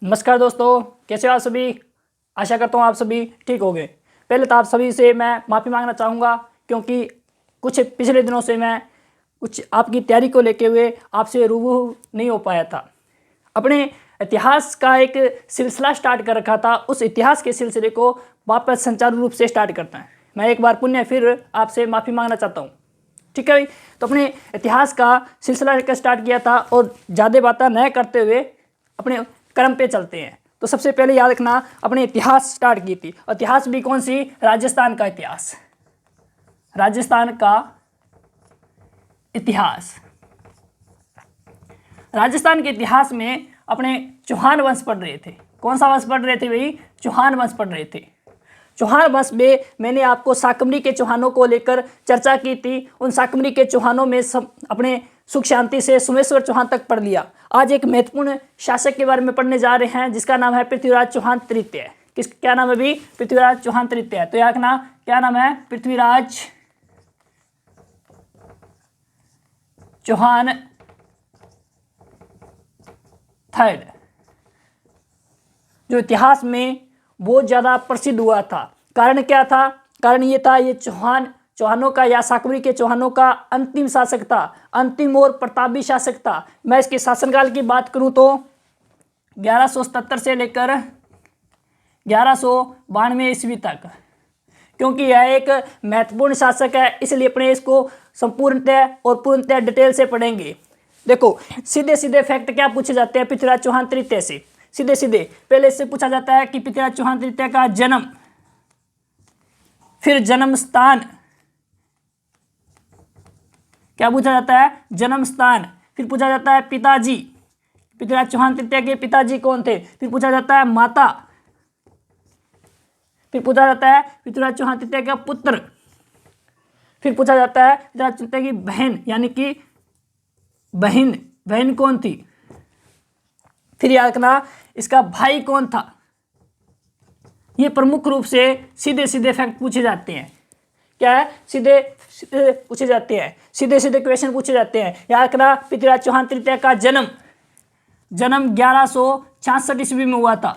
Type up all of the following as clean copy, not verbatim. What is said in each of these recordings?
नमस्कार दोस्तों, कैसे हो आप सभी। आशा करता हूँ आप सभी ठीक होंगे। पहले तो आप सभी से मैं माफ़ी मांगना चाहूँगा क्योंकि कुछ पिछले दिनों से मैं कुछ आपकी तैयारी को लेके हुए आपसे रूबरू नहीं हो पाया था। अपने इतिहास का एक सिलसिला स्टार्ट कर रखा था, उस इतिहास के सिलसिले को वापस संचारू रूप से स्टार्ट करता है। मैं एक बार पुनः फिर आपसे माफ़ी मांगना चाहता हूँ। ठीक है भाई, तो अपने इतिहास का सिलसिला लेकर स्टार्ट किया था और ज़्यादा बातें न करते हुए अपने क्रम पे चलते हैं। तो सबसे पहले याद रखना, अपने इतिहास स्टार्ट की थी। और इतिहास भी कौन सी? राजस्थान का इतिहास। राजस्थान का इतिहास। राजस्थान के इतिहास में अपने चौहान वंश पढ़ रहे थे। कौन सा वंश पढ़ रहे थे भाई? चौहान वंश पढ़ रहे थे। चौहान वंश में मैंने आपको शाकंभरी के चौहानों को लेकर चर्चा की थी। उन शाकंभरी के चौहानों में सब अपने सुख शांति से सोमेश्वर चौहान तक पढ़ लिया। आज एक महत्वपूर्ण शासक के बारे में पढ़ने जा रहे हैं जिसका नाम है पृथ्वीराज चौहान तृतीय। क्या नाम है भी? पृथ्वीराज चौहान तृतीय। तो याद रखना, क्या नाम है? पृथ्वीराज चौहान थर्ड, जो इतिहास में बहुत ज़्यादा प्रसिद्ध हुआ था। कारण क्या था? कारण ये था, ये चौहानों का या शाकंभरी के चौहानों का अंतिम शासक था, अंतिम और प्रतापी शासक था। मैं इसके शासनकाल की बात करूं तो 1177 से लेकर 1192 ईस्वी तक, क्योंकि यह एक महत्वपूर्ण शासक है इसलिए अपने इसको संपूर्णतः और पूर्णतः डिटेल से पढ़ेंगे। देखो, सीधे सीधे फैक्ट क्या पूछे जाते हैं पृथ्वीराज चौहान तृतीय से? सीधे सीधे पहले इससे पूछा जाता है कि पृथ्वीराज चौहान तृतीय का जन्म, फिर जन्म स्थान। क्या पूछा जाता है? जन्म स्थान। फिर पूछा जाता है पिताजी, पृथ्वीराज चौहान तृतीय के पिताजी कौन थे। फिर पूछा जाता है माता। फिर पूछा जाता है पृथ्वीराज चौहान तृतीय का पुत्र। फिर पूछा जाता है पृथ्वीराज तृतीय की बहन, यानी कि बहन कौन थी। फिर याद रखना, इसका भाई कौन था। ये प्रमुख रूप से सीधे सीधे फैक्ट पूछे जाते हैं। क्या है? सीधे पूछे जाते हैं, सीधे सीधे क्वेश्चन पूछे जाते हैं। याद रखना, पृथ्वीराज चौहान तृतीय का जन्म 1166 ईस्वी में हुआ था।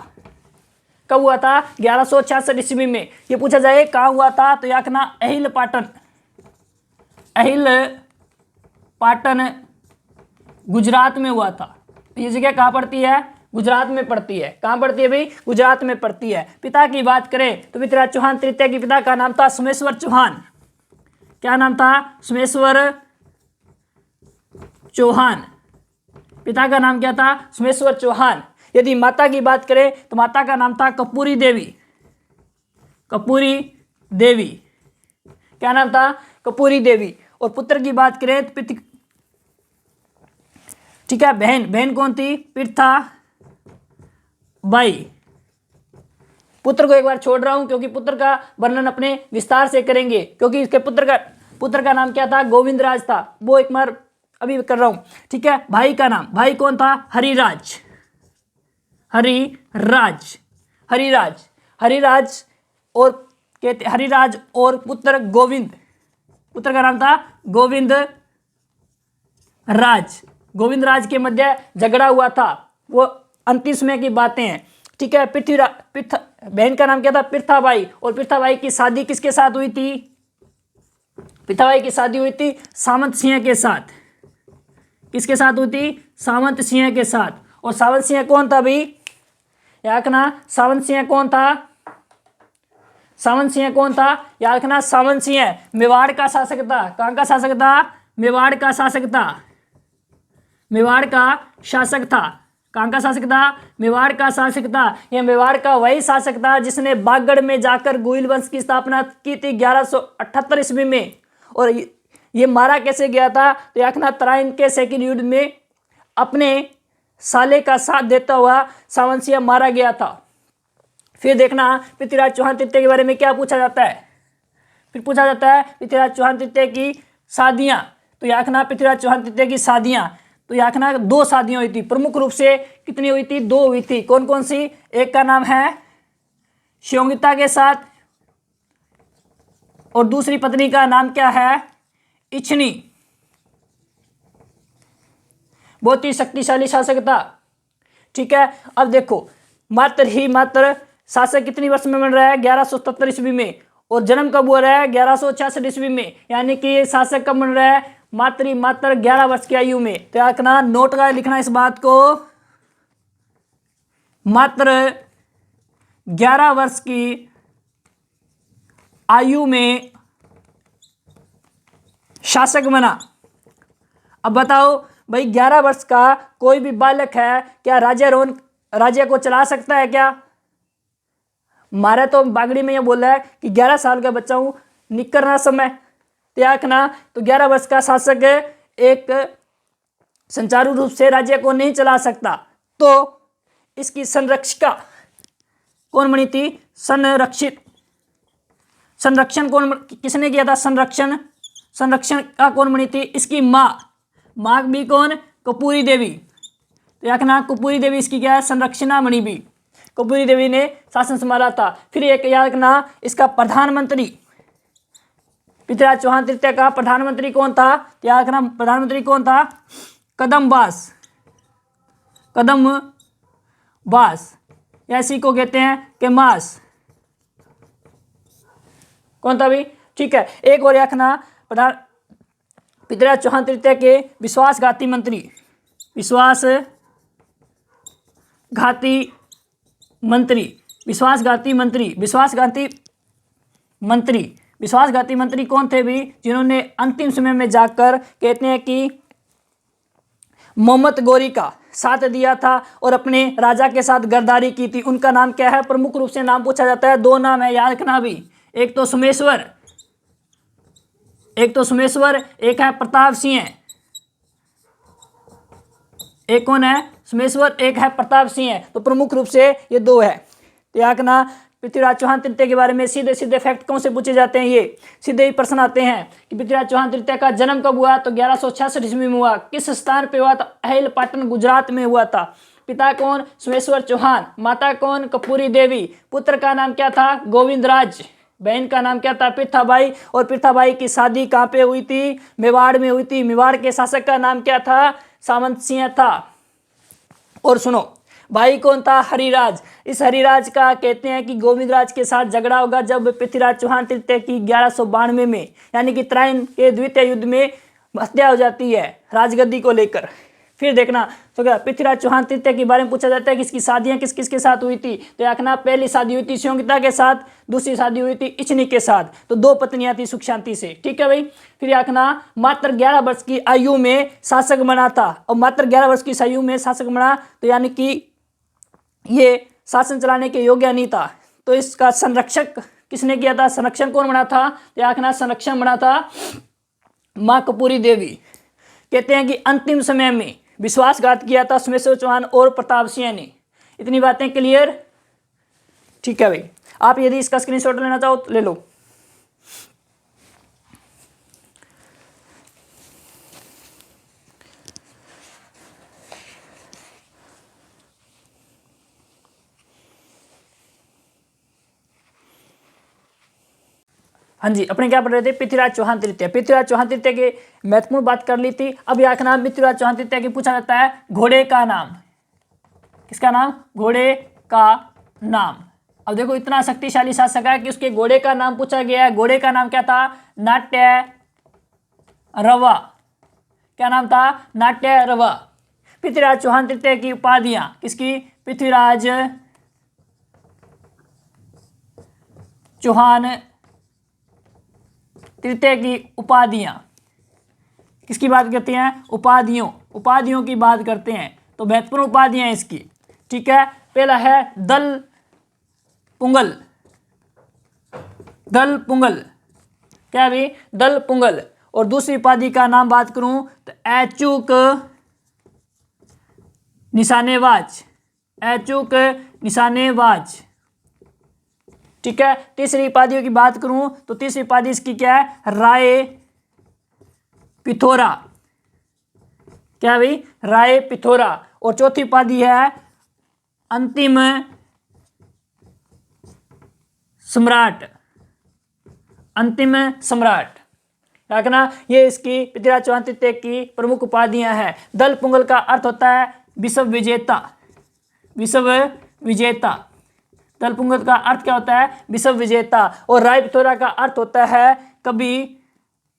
कब हुआ था? 1166 ईस्वी में। ये पूछा जाए कहाँ हुआ था तो याद रखना, अहिल पाटन गुजरात में हुआ था। ये जगह कहाँ पड़ती है? गुजरात में पड़ती है। कहाँ पड़ती है भाई? गुजरात में पड़ती है। पिता की बात करें तो पृथ्वीराज चौहान तृतीय के पिता का नाम था सोमेश्वर चौहान। क्या नाम था? सोमेश्वर चौहान। पिता का नाम क्या था? सोमेश्वर चौहान। यदि माता की बात करें तो माता का नाम था कपूरी देवी। कपूरी देवी। क्या नाम था? कपूरी देवी। और पुत्र की बात करें तो ठीक है, बहन कौन थी? पृथा बाई। पुत्र को एक बार छोड़ रहा हूं क्योंकि पुत्र का वर्णन अपने विस्तार से करेंगे, क्योंकि इसके पुत्र का नाम क्या था? गोविंदराज था। वो एक बार अभी कर रहा हूं। ठीक है, भाई का नाम, भाई कौन था? हरिराज। और कहते हरिराज और पुत्र गोविंद। पुत्र का नाम था गोविंद राज। गोविंद राज के मध्य झगड़ा हुआ था, वो अंतिम समय की बातें हैं। ठीक है, बहन का नाम क्या था? पृथाबाई। और पृथाबाई की शादी किसके साथ हुई थी? पृथाबाई की शादी हुई थी सामंत सिंह के साथ। किसके साथ हुई थी? सामंत सिंह के साथ। और सावंत सिंह कौन था भाई? याद रखना, सावंत सिंह कौन था? याद रखना, सावंत सिंह मेवाड़ का शासक था। कहां का शासक था? मेवाड़ का शासक था। कहां का शासक था? मेवाड़ का शासक था। यह मेवाड़ का वही शासक था जिसने बागड़ में जाकर गोइल वंश की स्थापना की थी 1178 ईस्वी में। और ये मारा कैसे गया था? तो याद रखना, तराइन के सेकंड युद्ध में अपने साले का साथ देता हुआ सावंत सिंह मारा गया था। फिर देखना, पृथ्वीराज चौहान तृतीय के बारे में क्या पूछा जाता है? फिर पूछा जाता है पृथ्वीराज चौहान तृतीय की शादियां। तो याद रखना, पृथ्वीराज चौहान तृतीय की शादियां, तो याद रखना 2 शादियां हुई थी। प्रमुख रूप से कितनी हुई थी? 2 हुई थी। कौन कौन सी? एक का नाम है शियोंगिता के साथ, और दूसरी पत्नी का नाम क्या है? इच्छनी। बहुत ही शक्तिशाली शासक था। ठीक है। अब देखो मात्र शासक कितनी वर्ष में बन रहा है, 1177 ईस्वी में, और जन्म कब हो रहा है, 1166 ईस्वी में, यानी कि ये शासक कब बन रहा है, मात्र 11 वर्ष की आयु में। तो रखना, नोट का लिखना इस बात को, मात्र 11 वर्ष की आयु में शासक बना। अब बताओ भाई, 11 वर्ष का कोई भी बालक है क्या राज्य को चला सकता है क्या? मारे तो बागड़ी में ये बोला है कि 11 साल का बच्चा हूं, निकर ना समय त्याग ना। तो 11 वर्ष का शासक एक संचारू रूप से राज्य को नहीं चला सकता। तो इसकी संरक्षिका कौन बनी थी? संरक्षण कौन किसने किया था? संरक्षण का कौन बनी थी? इसकी माँ भी कौन? कपूरी देवी। तो रखना, कपूरी देवी इसकी क्या है? संरक्षणा बनी भी। कपूरी देवी ने शासन संभाला था। फिर एक याद रखना, इसका प्रधानमंत्री, पृथ्वीराज चौहान तृतीय का प्रधानमंत्री कौन था? याद रखना, प्रधानमंत्री कौन था? कदमबास या इसी को कहते हैं केमास। कौन था भाई? ठीक है। एक और रखना, पृथ्वीराज चौहान तृतीय के विश्वासघाती मंत्री कौन थे भी? जिन्होंने अंतिम समय में जाकर कहते हैं कि मोहम्मद गौरी का साथ दिया था और अपने राजा के साथ गद्दारी की थी। उनका नाम क्या है? प्रमुख रूप से नाम पूछा जाता है, 2 नाम है, याद रखना भी। एक तो सोमेश्वर, एक है प्रताप सिंह। एक कौन है? सोमेश्वर, एक है प्रताप सिंह। तो प्रमुख रूप से ये 2 है। तो याद रखना, पृथ्वीराज चौहान तृतीय के बारे में सीधे फैक्ट कौन से पूछे जाते हैं? ये सीधे ही प्रश्न आते हैं कि पृथ्वीराज चौहान तृतीय का जन्म कब हुआ? तो 1166 ईस्वी में हुआ। किस स्थान पे हुआ था? अहिलपाटन, गुजरात में हुआ था। पिता कौन? सोमेश्वर चौहान। माता कौन? कपूरी देवी। पुत्र का नाम क्या था? गोविंदराज। बहन का नाम क्या था? पृथ्वीबाई। और पृथ्वीबाई की शादी कहाँ पे हुई थी? मेवाड़ में हुई थी। मेवाड़ के शासक का नाम क्या था? सामंत सिंह था। और सुनो, भाई कौन था? हरिराज। इस हरिराज का कहते हैं कि गोविंदराज के साथ झगड़ा होगा जब पृथ्वीराज चौहान तृतीय की 1192 में, यानी कि त्राइन के द्वितीय युद्ध में हत्या हो जाती है राजगद्दी को लेकर। फिर देखना, तो क्या पृथ्वीराज चौहान तृतीय के बारे में पूछा जाता है कि इसकी शादियां किस किस के साथ हुई थी? तो रखना, पहली शादी हुई थी संयोगिता के साथ, दूसरी शादी हुई थी इचनी के साथ। तो 2 पत्नियां थी सुख शांति से। ठीक है भाई। फिर रखना, मात्र 11 वर्ष की आयु में शासक बना था। और मात्र 11 वर्ष की आयु में शासक बना, तो यानी कि ये शासन चलाने के योग्य नहीं था। तो इसका संरक्षक किसने किया था? संरक्षण कौन बना था? तो रखना, संरक्षण बना था माँ कपूरी देवी। कहते हैं कि अंतिम समय में विश्वासघात किया था सोमेश्वर चौहान और प्रताप सिंह ने। इतनी बातें क्लियर? ठीक है भाई। आप यदि इसका स्क्रीनशॉट लेना चाहो तो ले लो। हाँ जी, अपने क्या पढ़ रहे थे? पृथ्वीराज चौहान तृतीय। पृथ्वीराज चौहान तृतीय की महत्वपूर्ण बात कर ली थी। अब यहाँ का नाम पृथ्वीराज चौहान तृतीय की पूछा जाता है घोड़े का नाम। किसका नाम? घोड़े का नाम। अब देखो, इतना शक्तिशाली शासक है कि उसके घोड़े का नाम पूछा गया है। घोड़े का नाम क्या था? नाट्य रवा। क्या नाम था? नाट्य रवा। पृथ्वीराज चौहान तृतीय की उपाधियां किसकी? पृथ्वीराज चौहान तृतीय की उपाधियां किसकी बात करते हैं? उपाधियों की बात करते हैं। तो महत्वपूर्ण उपाधियां इसकी। ठीक है। पहला है दल पुंगल। क्या भी? दल पुंगल। और दूसरी उपाधि का नाम बात करूं तो ऐचूक निशानेबाज। ठीक है। तीसरी उपाधियों की बात करूं तो तीसरी उपाधि इसकी क्या है? राय पिथोरा। क्या भाई? राय पिथोरा। और चौथी उपाधि है अंतिम सम्राट। रखना, ये इसकी पृथ्वीराज चौहान तृतीय की प्रमुख उपाधियां हैं। दल पुंगल का अर्थ होता है विश्व विजेता। विश्व विजेता। दलपुंगत का अर्थ क्या होता है? विश्व विजेता। और राय पिथौरा का अर्थ होता है कभी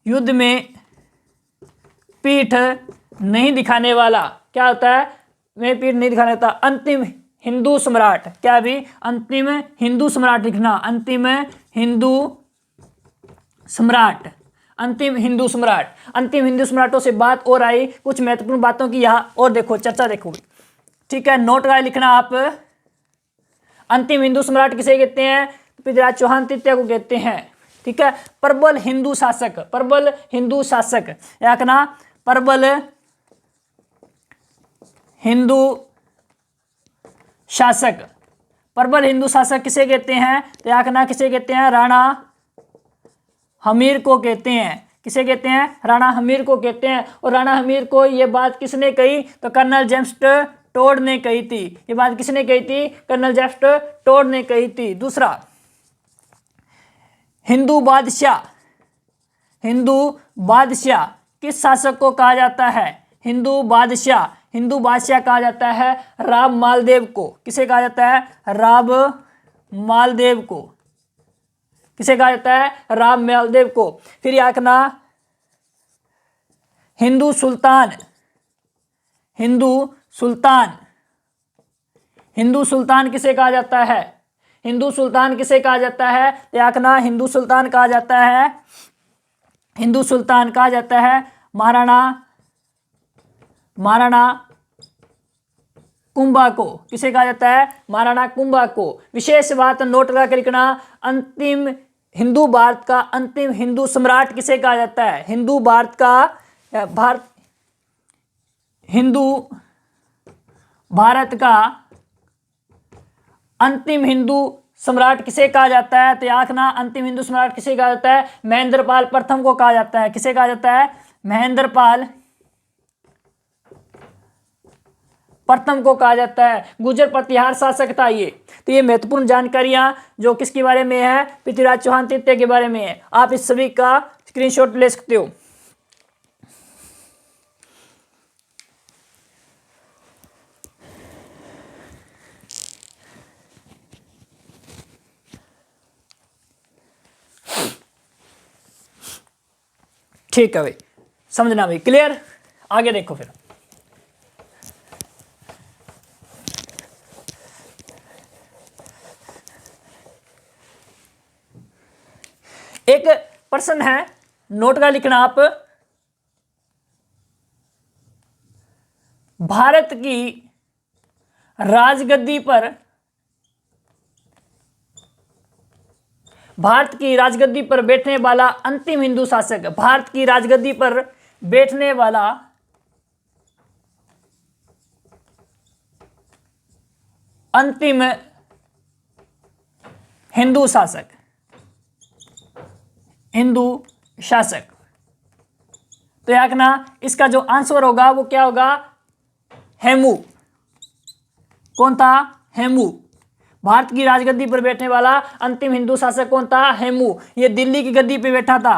युद्ध में पीठ नहीं दिखाने वाला। क्या होता है? मैं पीठ नहीं दिखाने देता। अंतिम हिंदू सम्राट। क्या भी? अंतिम हिंदू सम्राट लिखना। अंतिम हिंदू सम्राट। अंतिम हिंदू सम्राट। अंतिम हिंदू सम्राटों से बात और आई कुछ महत्वपूर्ण बातों की यहाँ और देखो, चर्चा देखो, ठीक है। नोट का लिखना आप। अंतिम हिंदू सम्राट किसे कहते हैं? पृथ्वीराज चौहान तृतीय को कहते हैं, ठीक है। प्रबल हिंदू शासक। प्रबल हिंदू शासक या कहना प्रबल हिंदू शासक। प्रबल हिंदू शासक किसे कहते हैं? तो या कहना किसे कहते हैं? राणा हमीर को कहते हैं। किसे कहते हैं? राणा हमीर को कहते हैं। और राणा हमीर को ये बात किसने कही? तो कर्नल जेम्स टोड ने कही थी। ये बात किसने कही थी? कर्नल जेम्स टोड ने कही थी। दूसरा, हिंदू बादशाह। हिंदू बादशाह किस शासक को कहा जाता है? हिंदू बादशाह। हिंदू बादशाह कहा जाता है राम मालदेव को। किसे कहा जाता है? राम मालदेव को। किसे कहा जाता है? राम मालदेव को। फिर याद रखना हिंदू सुल्तान। हिंदू सुल्तान। हिंदू सुल्तान किसे कहा जाता है? हिंदू सुल्तान किसे कहा जाता है? याद रखना हिंदू सुल्तान कहा जाता है, हिंदू सुल्तान कहा जाता है महाराणा कुंभा को। किसे कहा जाता है? महाराणा कुंभा को। विशेष बात नोट लगा लिखना, अंतिम हिंदू भारत का अंतिम हिंदू सम्राट किसे कहा जाता है? हिंदू भारत का अंतिम हिंदू सम्राट किसे कहा जाता है? तो याद रखना अंतिम हिंदू सम्राट किसे कहा जाता है? महेंद्रपाल प्रथम को कहा जाता है। किसे कहा जाता है? महेंद्रपाल प्रथम को कहा जाता है। गुर्जर प्रतिहार शासक था ये। तो ये महत्वपूर्ण जानकारियां जो किसके बारे में है? पृथ्वीराज चौहान तृतीय के बारे में है। आप इस सभी का स्क्रीनशॉट ले सकते हो। ठीक है भाई, समझना भाई, क्लियर? आगे देखो फिर। एक प्रश्न है, नोट का लिखना आप। भारत की राजगद्दी पर बैठने वाला अंतिम हिंदू शासक। भारत की राजगद्दी पर बैठने वाला अंतिम हिंदू शासक। हिंदू शासक। तो याद रखना इसका जो आंसर होगा वो क्या होगा? हेमू। कौन था? हेमू। भारत की राजगद्दी पर बैठने वाला अंतिम हिंदू शासक कौन था? हेमू। ये दिल्ली की गद्दी पे बैठा था।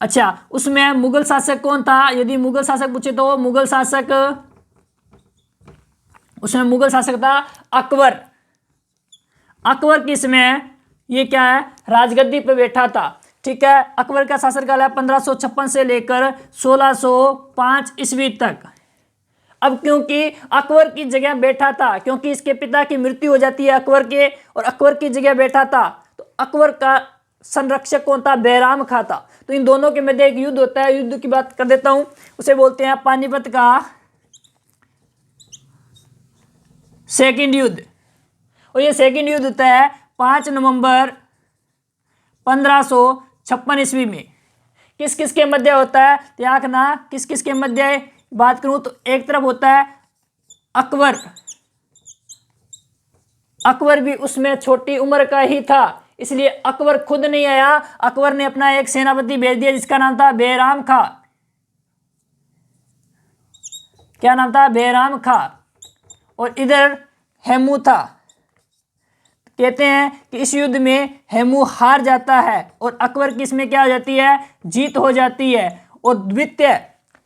अच्छा, उसमें मुगल शासक कौन था? यदि मुगल शासक पूछे तो मुगल शासक, उसमें मुगल शासक था अकबर। अकबर किसमें ये क्या है? राजगद्दी पे बैठा था, ठीक है। अकबर का शासनकाल है 1556 से लेकर 1605 ईस्वी तक। अब क्योंकि अकबर की जगह बैठा था, क्योंकि इसके पिता की मृत्यु हो जाती है अकबर के, और अकबर की जगह बैठा था, तो अकबर का संरक्षक कौन था? बैराम खां था। तो इन दोनों के मध्य एक युद्ध होता है। युद्ध की बात कर देता हूं, उसे बोलते हैं पानीपत का सेकंड युद्ध। और ये सेकंड युद्ध होता है 5 नवंबर 1556 ईस्वी में। किस किस के मध्य होता है? याद रखना किस किस के मध्य बात करूं तो एक तरफ होता है अकबर। अकबर भी उसमें छोटी उम्र का ही था, इसलिए अकबर खुद नहीं आया। अकबर ने अपना एक सेनापति भेज दिया जिसका नाम था बैराम खां। क्या नाम था? बैराम खां। और इधर हेमू था। कहते हैं कि इस युद्ध में हेमू हार जाता है और अकबर की इसमें क्या हो जाती है? जीत हो जाती है। और द्वितीय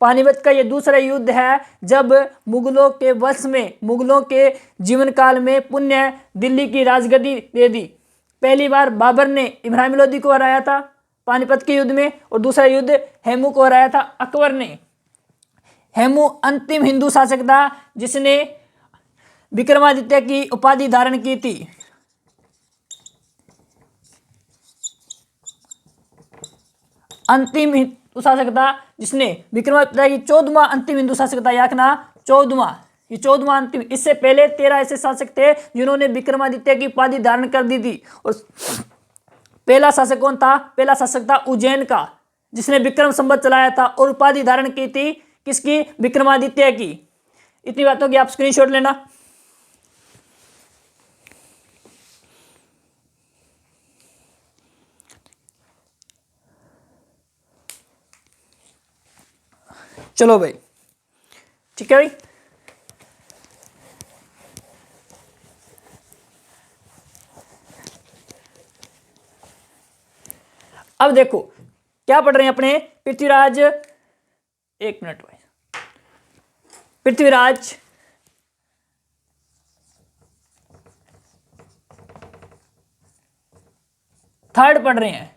पानीपत का ये दूसरा युद्ध है जब मुगलों के वश में, मुगलों के जीवन काल में पुण्य दिल्ली की राजगद्दी दे दी। पहली बार बाबर ने इब्राहिम लोदी को हराया था पानीपत के युद्ध में, और दूसरा युद्ध हेमू को हराया था अकबर ने। हेमू अंतिम हिंदू शासक था जिसने विक्रमादित्य की उपाधि धारण की थी। अंतिम हिंदू शासक था जिसने विक्रमादित्य की 14वां अंतिम हिंदू शासक था, याकना 14वां, ये 14वां अंतिम। इससे पहले 13 ऐसे शासक थे जिन्होंने विक्रमादित्य की उपाधि धारण कर दी थी। और पहला शासक कौन था? पहला शासक था उज्जैन का, जिसने विक्रम संवत चलाया था और उपाधि धारण की थी किसकी? विक्रमादित्य की। इतनी बातों की आप स्क्रीनशॉट लेना। चलो भाई, ठीक है भाई। अब देखो क्या पढ़ रहे हैं अपने पृथ्वीराज, एक मिनट भाई, पृथ्वीराज थर्ड पढ़ रहे हैं।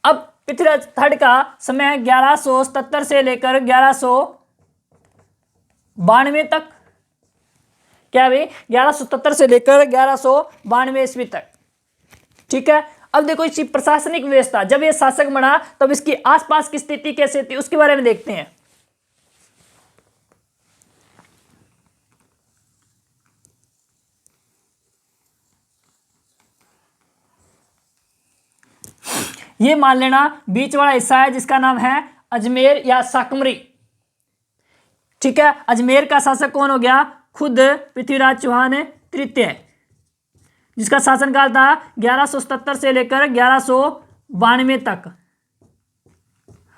अब पृथ्वीराज थर्ड का समय 1177 से लेकर 1192 तक, क्या भाई? 1177 से लेकर 1192 ईस्वी तक, ठीक है। अब देखो इसकी प्रशासनिक व्यवस्था, जब ये शासक बना तब इसकी आसपास की स्थिति कैसे थी उसके बारे में देखते हैं। ये मान लेना बीच वाला हिस्सा है जिसका नाम है अजमेर या साकमरी, ठीक है। अजमेर का शासक कौन हो गया? खुद पृथ्वीराज चौहान तृतीय, जिसका शासनकाल था 1177 से लेकर 1192 तक।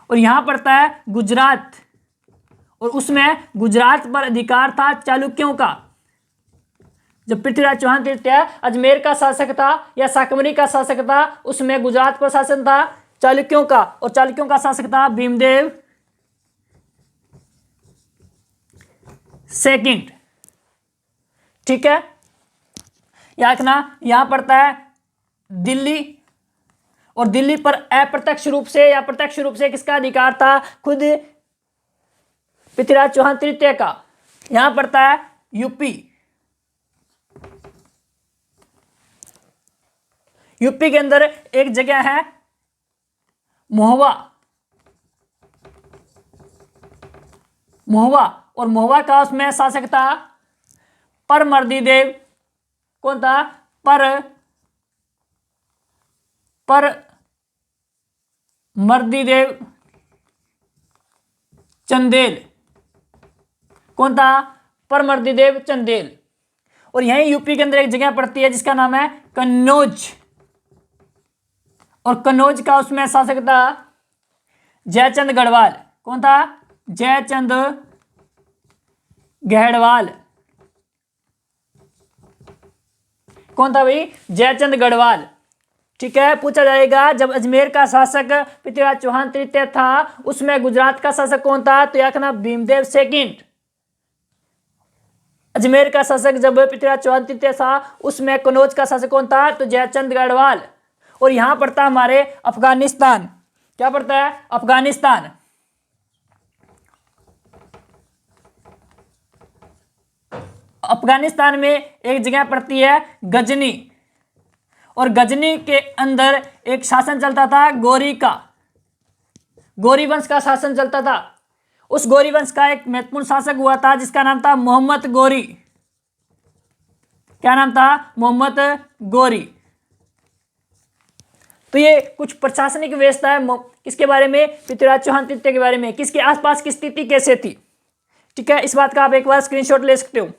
और यहां पड़ता है गुजरात, और उसमें गुजरात पर अधिकार था चालुक्यों का। जब पृथ्वीराज चौहान तृतीय अजमेर का शासक था या साकमरी का शासक था, उसमें गुजरात पर शासन था चालुक्यों का, और चालुक्यों का शासक था भीमदेव सेकंड, ठीक है। यहां पड़ता है दिल्ली, और दिल्ली पर अप्रत्यक्ष रूप से या प्रत्यक्ष रूप से किसका अधिकार था? खुद पृथ्वीराज चौहान तृतीय का। यहां पड़ता है यूपी, यूपी के अंदर एक जगह है महोबा, महोबा, और महोबा का उसमें शासक था परमर्दी। कौन था? परमर्दी चंदेल। कौन था? परमर्दी चंदेल। और यहीं यूपी के अंदर एक जगह पड़ती है जिसका नाम है कन्नौज, और कन्नौज का उसमें शासक था जयचंद गढ़वाल। कौन था? जयचंद गढ़वाल। कौन था भाई? जयचंद गढ़वाल, ठीक है। पूछा जाएगा जब अजमेर का शासक पृथ्वीराज चौहान तृतीय था, उसमें गुजरात का शासक कौन था? तो याकना भीमदेव सेकंड। अजमेर का शासक जब पृथ्वीराज चौहान तृतीय था, उसमें कन्नौज का शासक कौन था? तो जयचंद गढ़वाल। और यहां पड़ता हमारे अफगानिस्तान। क्या पड़ता है? अफगानिस्तान। अफगानिस्तान में एक जगह पड़ती है गजनी, और गजनी के अंदर एक शासन चलता था गौरी का, गौरी वंश का शासन चलता था। उस गौरी वंश का एक महत्वपूर्ण शासक हुआ था जिसका नाम था मोहम्मद गौरी। क्या नाम था? मोहम्मद गौरी। तो ये कुछ प्रशासनिक व्यवस्था है किसके बारे में? पृथ्वीराज चौहान तृतीय के बारे में। किसके आसपास की स्थिति कैसे थी, ठीक है। इस बात का आप एक बार स्क्रीनशॉट ले सकते हो।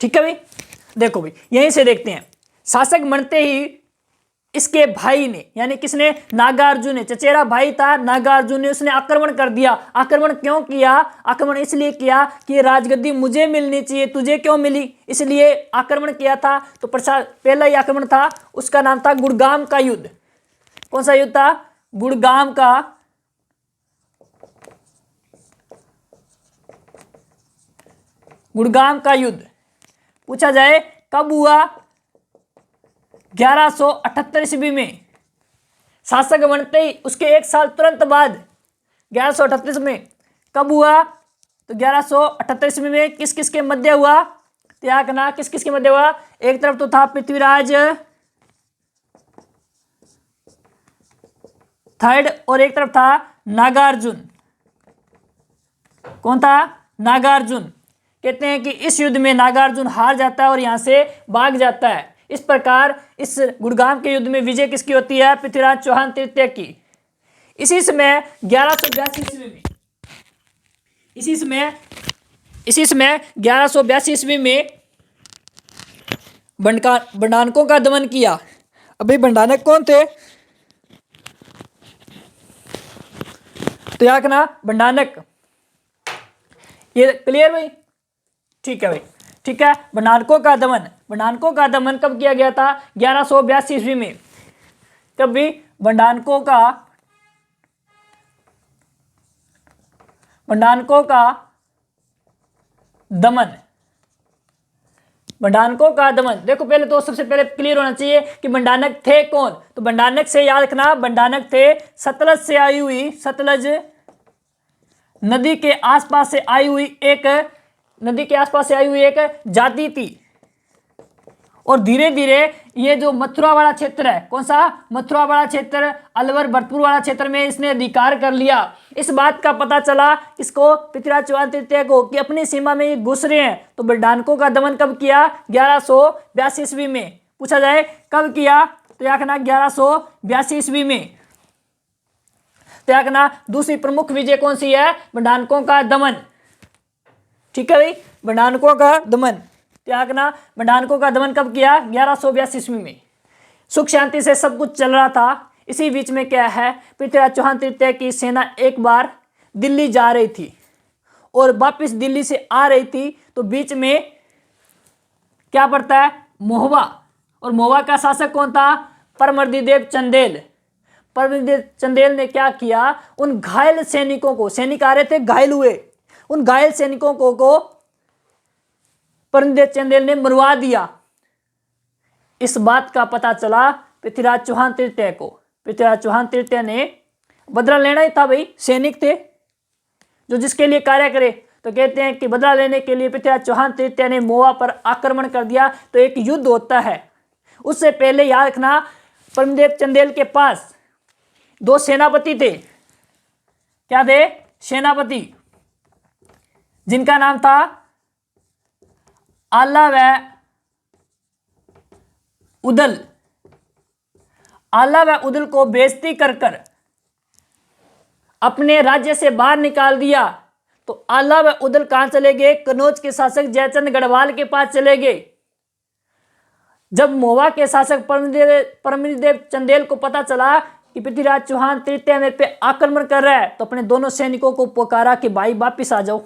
ठीक है भाई, देखो भाई, यहीं से देखते हैं। शासक बनते ही इसके भाई ने, यानी किसने, नागार्जुन ने, चचेरा भाई था नागार्जुन ने, उसने आक्रमण कर दिया। आक्रमण क्यों किया? आक्रमण इसलिए किया कि ये राजगद्दी मुझे मिलनी चाहिए, तुझे क्यों मिली, इसलिए आक्रमण किया था। तो पहला ही आक्रमण था, उसका नाम था गुड़गांव का युद्ध। कौन सा युद्ध था? गुड़गांव का युद्ध। पूछा जाए कब हुआ? 1178 ईस्वी में। शासक बनते ही उसके एक साल तुरंत बाद 1138 में कब हुआ? तो 1178 ईस्वी में किस किस के मध्य हुआ? त्याग करना, किस किस के मध्य हुआ? एक तरफ तो था पृथ्वीराज थर्ड और एक तरफ था नागार्जुन। कौन था? नागार्जुन। कहते हैं कि इस युद्ध में नागार्जुन हार जाता है और यहां से भाग जाता है। इस प्रकार इस गुड़गांव के युद्ध में विजय किसकी होती है? पृथ्वीराज चौहान तृतीय की। इसी समय 1182 ईस्वी में 1182 ईस्वी में बंडानकों का दमन किया। अभी बंडानक कौन थे? तो याद रखना बंडानक। ये क्लियर भाई? ठीक है भाई, ठीक है। बंडानकों का दमन कब किया गया था? 1182 ईस्वी में। तब भी बंडानकों का दमन देखो, पहले तो सबसे पहले क्लियर होना चाहिए कि बंडानक थे कौन। तो बंडानक से याद रखना, बंडानक थे सतलज नदी के आसपास से आई हुई एक जाति थी। और धीरे धीरे ये जो मथुरा वाला क्षेत्र है, कौन सा? मथुरा वाला क्षेत्र, अलवर भरतपुर वाला क्षेत्र में इसने अधिकार कर लिया। इस बात का पता चला इसको, पृथ्वीराज चौहान तृतीय को, कि अपनी सीमा में ये घुस रहे हैं। तो बंडानकों का दमन कब किया? 1182 ईस्वी में। पूछा जाए कब किया? तो याद रखना 1182 ईस्वी में। तो याद रखना दूसरी प्रमुख विजय कौन सी है? बंडानकों का दमन। ठीक है भाई, बंडानकों का दमन। त्याग रखना बंडानकों का दमन कब किया? 1182 ईस्वी में। सुख शांति से सब कुछ चल रहा था। इसी बीच में क्या है, पृथ्वीराज चौहान तृतीय की सेना एक बार दिल्ली जा रही थी और वापस दिल्ली से आ रही थी। तो बीच में क्या पड़ता है? महोबा। और महोबा का शासक कौन था? परमर्दिदेव चंदेल। परमर्दिदेव चंदेल ने क्या किया? उन घायल सैनिकों को, सैनिक आ रहे थे घायल हुए, उन घायल सैनिकों को परमदेव चंदेल ने मरवा दिया। इस बात का पता चला पृथ्वीराज चौहान तृतीय को। पृथ्वीराज चौहान तृतीय ने बदला लेना ही था भाई, सैनिक थे जो जिसके लिए कार्य करे। तो कहते हैं कि बदला लेने के लिए पृथ्वीराज चौहान तृतीय ने महुआ पर आक्रमण कर दिया। तो एक युद्ध होता है, उससे पहले याद रखना परमदेव चंदेल के पास दो सेनापति थे। क्या थे? सेनापति, जिनका नाम था आला व उदल। आला व उदल को बेइज्जती कर अपने राज्य से बाहर निकाल दिया। तो आला व उदल कहां चले गए? कनौज के शासक जयचंद गढ़वाल के पास चले गए। जब महुआ के शासक परमदेव चंदेल को पता चला कि पृथ्वीराज चौहान तृतीय मेरे पे आक्रमण कर रहा है, तो अपने दोनों सैनिकों को पुकारा कि भाई वापिस आ जाओ।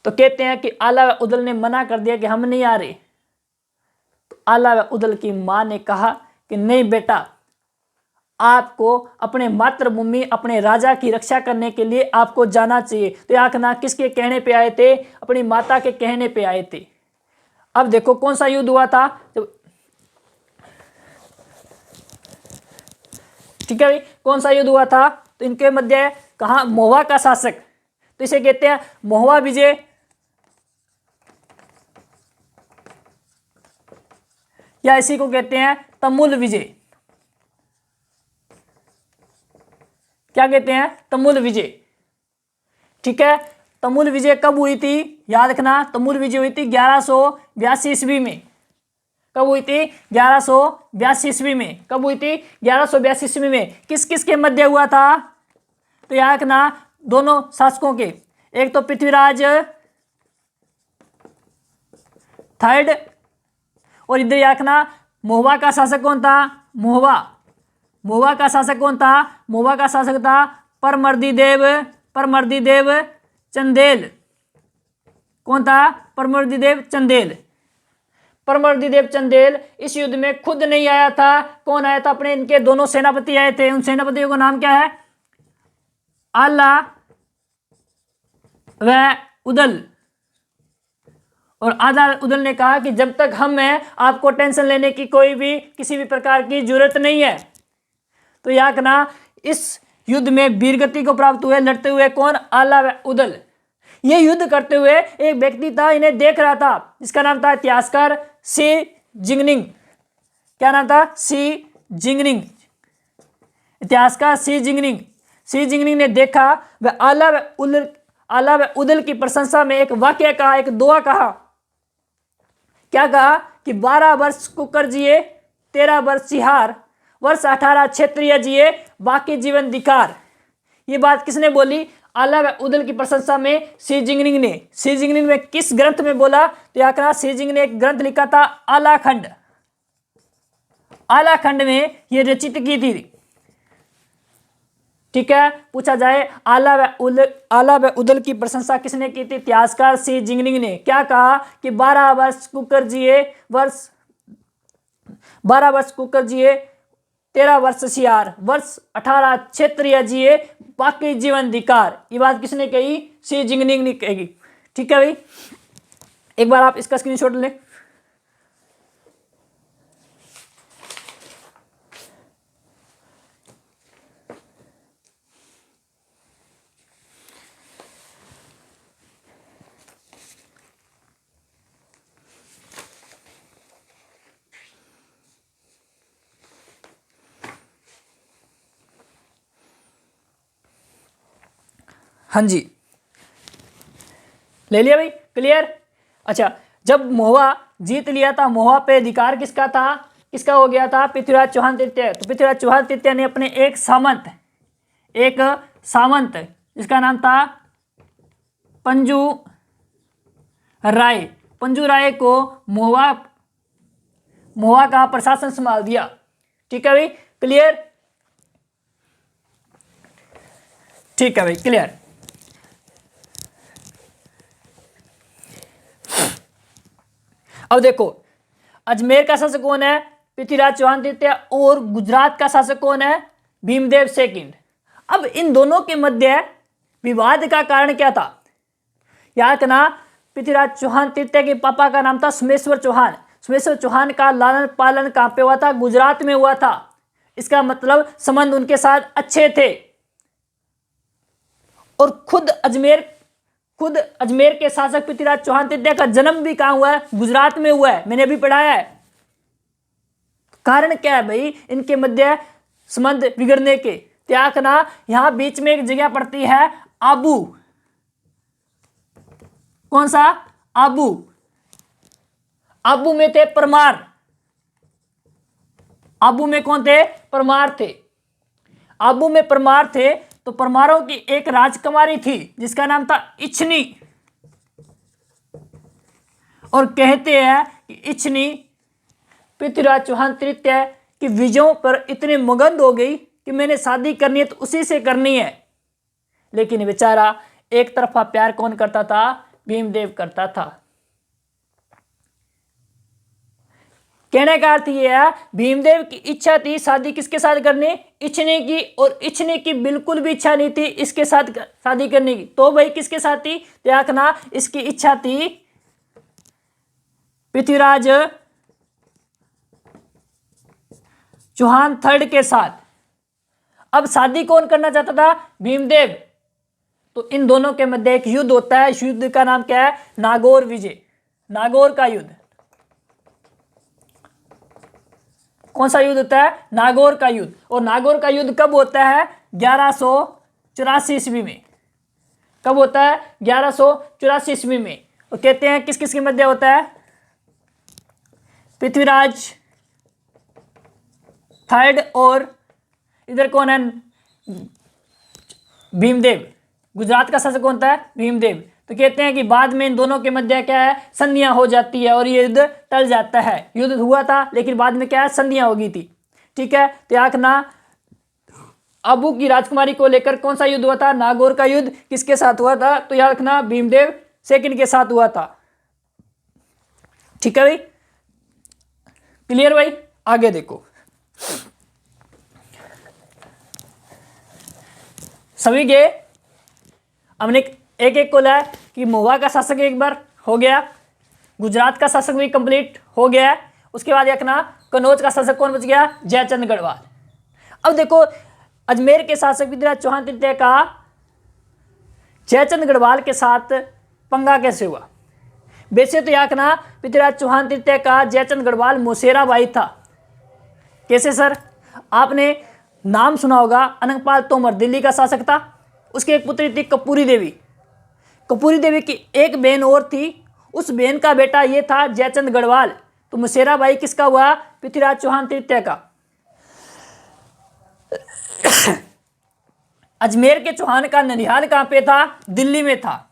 तो कहते हैं कि आला व उदल ने मना कर दिया कि हम नहीं आ रहे। तो आला व उदल की मां ने कहा कि नहीं बेटा, आपको अपने मातृभूमि, अपने राजा की रक्षा करने के लिए आपको जाना चाहिए। तो याकना किसके कहने पे आए थे? अपनी माता के कहने पे आए थे। अब देखो कौन सा युद्ध हुआ था। ठीक है भाई, कौन सा युद्ध हुआ था? तो इनके मध्य कहा? महुआ का शासक, तो इसे कहते हैं महुआ विजय, या इसी को कहते हैं तमुल विजय। क्या कहते हैं? तमुल विजय। ठीक है, तमुल विजय कब हुई थी? याद रखना, तमुल विजय हुई थी 1182 ईस्वी में। कब हुई थी? 1182 ईस्वी में। कब हुई थी? 1182 ईस्वी में। किस किस के मध्य हुआ था? तो याद रखना दोनों शासकों के, एक तो पृथ्वीराज थर्ड और इधर याद रखना महुआ का शासक कौन था? महुआ का शासक कौन था? महुआ का शासक था परमर्दीदेव चंदेल। कौन था? परमर्दीदेव चंदेल। परमर्दीदेव चंदेल इस युद्ध में खुद नहीं आया था। कौन आया था? अपने इनके दोनों सेनापति आए थे। उन सेनापतियों का नाम क्या है? आला व उदल। और आला उदल ने कहा कि जब तक हम हैं आपको टेंशन लेने की कोई भी किसी भी प्रकार की जरूरत नहीं है। तो याद रखना, इस युद्ध में वीरगति को प्राप्त हुए लड़ते हुए कौन? आला व उदल। ये युद्ध करते हुए एक व्यक्ति था, इन्हें देख रहा था, जिसका नाम था इतिहासकार सी जिंगनिंग। क्या नाम था? सी जिंगनिंग। इतिहासकार सी जिंगनिंग। सी जिंगनिंग ने देखा, वह आला व उदल की प्रशंसा में एक वाक्य कहा, एक दुआ कहा। क्या कहा? कि 12 वर्ष कुकर जिए, 13 वर्ष सिहार, वर्ष 18 क्षत्रिय जिए, बाकी जीवन धिक्कार। ये बात किसने बोली? आला व उदल की प्रशंसा में सी जिंगनिंग ने। सी जिंगनिंग ने किस ग्रंथ में बोला? तो याद रखना, सी जिंगनिंग ने एक ग्रंथ लिखा था, आलाखंड। आलाखंड में यह रचित की थी। ठीक है, पूछा जाए आला व उदल की प्रशंसा किसने की थी? इतिहासकार सी जिंगनिंग ने। क्या कहा? कि 12 वर्ष कुकर जिए, 13 वर्ष सियार, वर्ष 18 क्षत्रिय जिए, बाकी जीवन धिक्कार। ये बात किसने कही? सी जिंगनिंग ने कही। ठीक है भाई, एक बार आप इसका स्क्रीनशॉट लें। हाँ जी, ले लिया भाई, क्लियर। अच्छा, जब महुआ जीत लिया था, महुआ पे अधिकार किसका था? किसका हो गया था? पृथ्वीराज चौहान तृतीय। तो पृथ्वीराज चौहान तृतीय ने अपने एक सामंत जिसका नाम था पंजू राय को महुआ का प्रशासन संभाल दिया। ठीक है भाई, क्लियर। ठीक है भाई, क्लियर। अब देखो, अजमेर का शासक कौन है? पृथ्वीराज चौहान तृतीय। और गुजरात का शासक कौन है? भीमदेव सेकंड। अब इन दोनों के मध्य विवाद का कारण क्या था? याद रखना, पृथ्वीराज चौहान तृतीय के पापा का नाम था सोमेश्वर चौहान। सोमेश्वर चौहान का लालन पालन कहां पे हुआ था? गुजरात में हुआ था। इसका मतलब संबंध उनके साथ अच्छे थे। और खुद अजमेर के शासक पृथ्वीराज चौहान तृतीय का जन्म भी कहां हुआ है? गुजरात में हुआ है। मैंने अभी पढ़ाया है। कारण क्या है भाई इनके मध्य संबंध बिगड़ने के? त्याग रखना, यहां बीच में एक जगह पड़ती है आबू। कौन सा? आबू। आबू में थे परमार। आबू में कौन थे? परमार थे। आबू में परमार थे, तो परमारों की एक राजकुमारी थी जिसका नाम था इच्छनी। और कहते हैं कि इच्छनी पृथ्वीराज चौहान तृतीय की विजयों पर इतनी मगन हो गई कि मैंने शादी करनी है तो उसी से करनी है। लेकिन बेचारा एक तरफा प्यार कौन करता था? भीमदेव करता था। कहने का अर्थ यह है, भीमदेव की इच्छा थी शादी किसके साथ करनी? इच्छनी की। और इच्छनी की बिल्कुल भी इच्छा नहीं थी इसके साथ शादी करने की। तो भाई किसके साथ थी? देखना, इसकी इच्छा थी पृथ्वीराज चौहान थर्ड के साथ। अब शादी कौन करना चाहता था? भीमदेव। तो इन दोनों के मध्य एक युद्ध होता है। इस युद्ध का नाम क्या है? नागौर विजय। नागौर का युद्ध। कौन सा युद्ध होता है? नागौर का युद्ध। और नागौर का युद्ध कब होता है? 1184 ईस्वी में। कब होता है? 1184 ईस्वी में। और कहते हैं किस किस के मध्य होता है? पृथ्वीराज थर्ड और इधर कौन है? भीमदेव। गुजरात का शासक कौन था? भीमदेव। तो कहते हैं कि बाद में इन दोनों के मध्य क्या है, संधियां हो जाती है और ये युद्ध टल जाता है। युद्ध हुआ था लेकिन बाद में क्या है, संधियां हो गई थी। ठीक है, तो याद रखना अबू की राजकुमारी को लेकर कौन सा युद्ध हुआ था, नागौर का युद्ध किसके साथ हुआ था, तो याद रखना भीमदेव सेकंड के साथ हुआ था। ठीक है भाई, क्लियर भाई। आगे देखो, सभी के हमने एक एक को लाया कि महुआ का शासक एक बार हो गया, गुजरात का शासक भी कंप्लीट हो गया है। उसके बाद देखना कन्नौज का शासक कौन बच गया, जयचंद गढ़वाल। अब देखो अजमेर के शासक पृथ्वीराज चौहान तृतीय का जयचंद गढ़वाल के साथ पंगा कैसे हुआ। वैसे तो याद रखना पृथ्वीराज चौहान तृतीय का जयचंद गढ़वाल मौसेरा भाई था। कैसे सर, आपने नाम सुना होगा अनंगपाल तोमर दिल्ली का शासक था, उसकी एक पुत्री थी कपूरी देवी। कपूरी देवी की एक बहन और थी, उस बहन का बेटा ये था जयचंद गढ़वाल। तो मौसेरा भाई किसका हुआ, पृथ्वीराज चौहान तृतीय का। अजमेर के चौहान का ननिहाल कहां पे था, दिल्ली में था।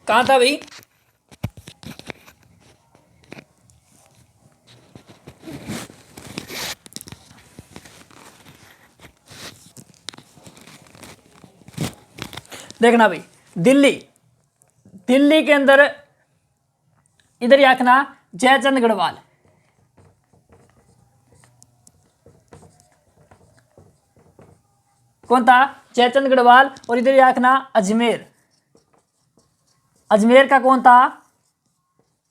कहां था भाई, देखना भाई दिल्ली, दिल्ली के अंदर इधर याखना जयचंद गढ़वाल, कौन था, जयचंद गढ़वाल। और इधर याखना अजमेर, अजमेर का कौन था,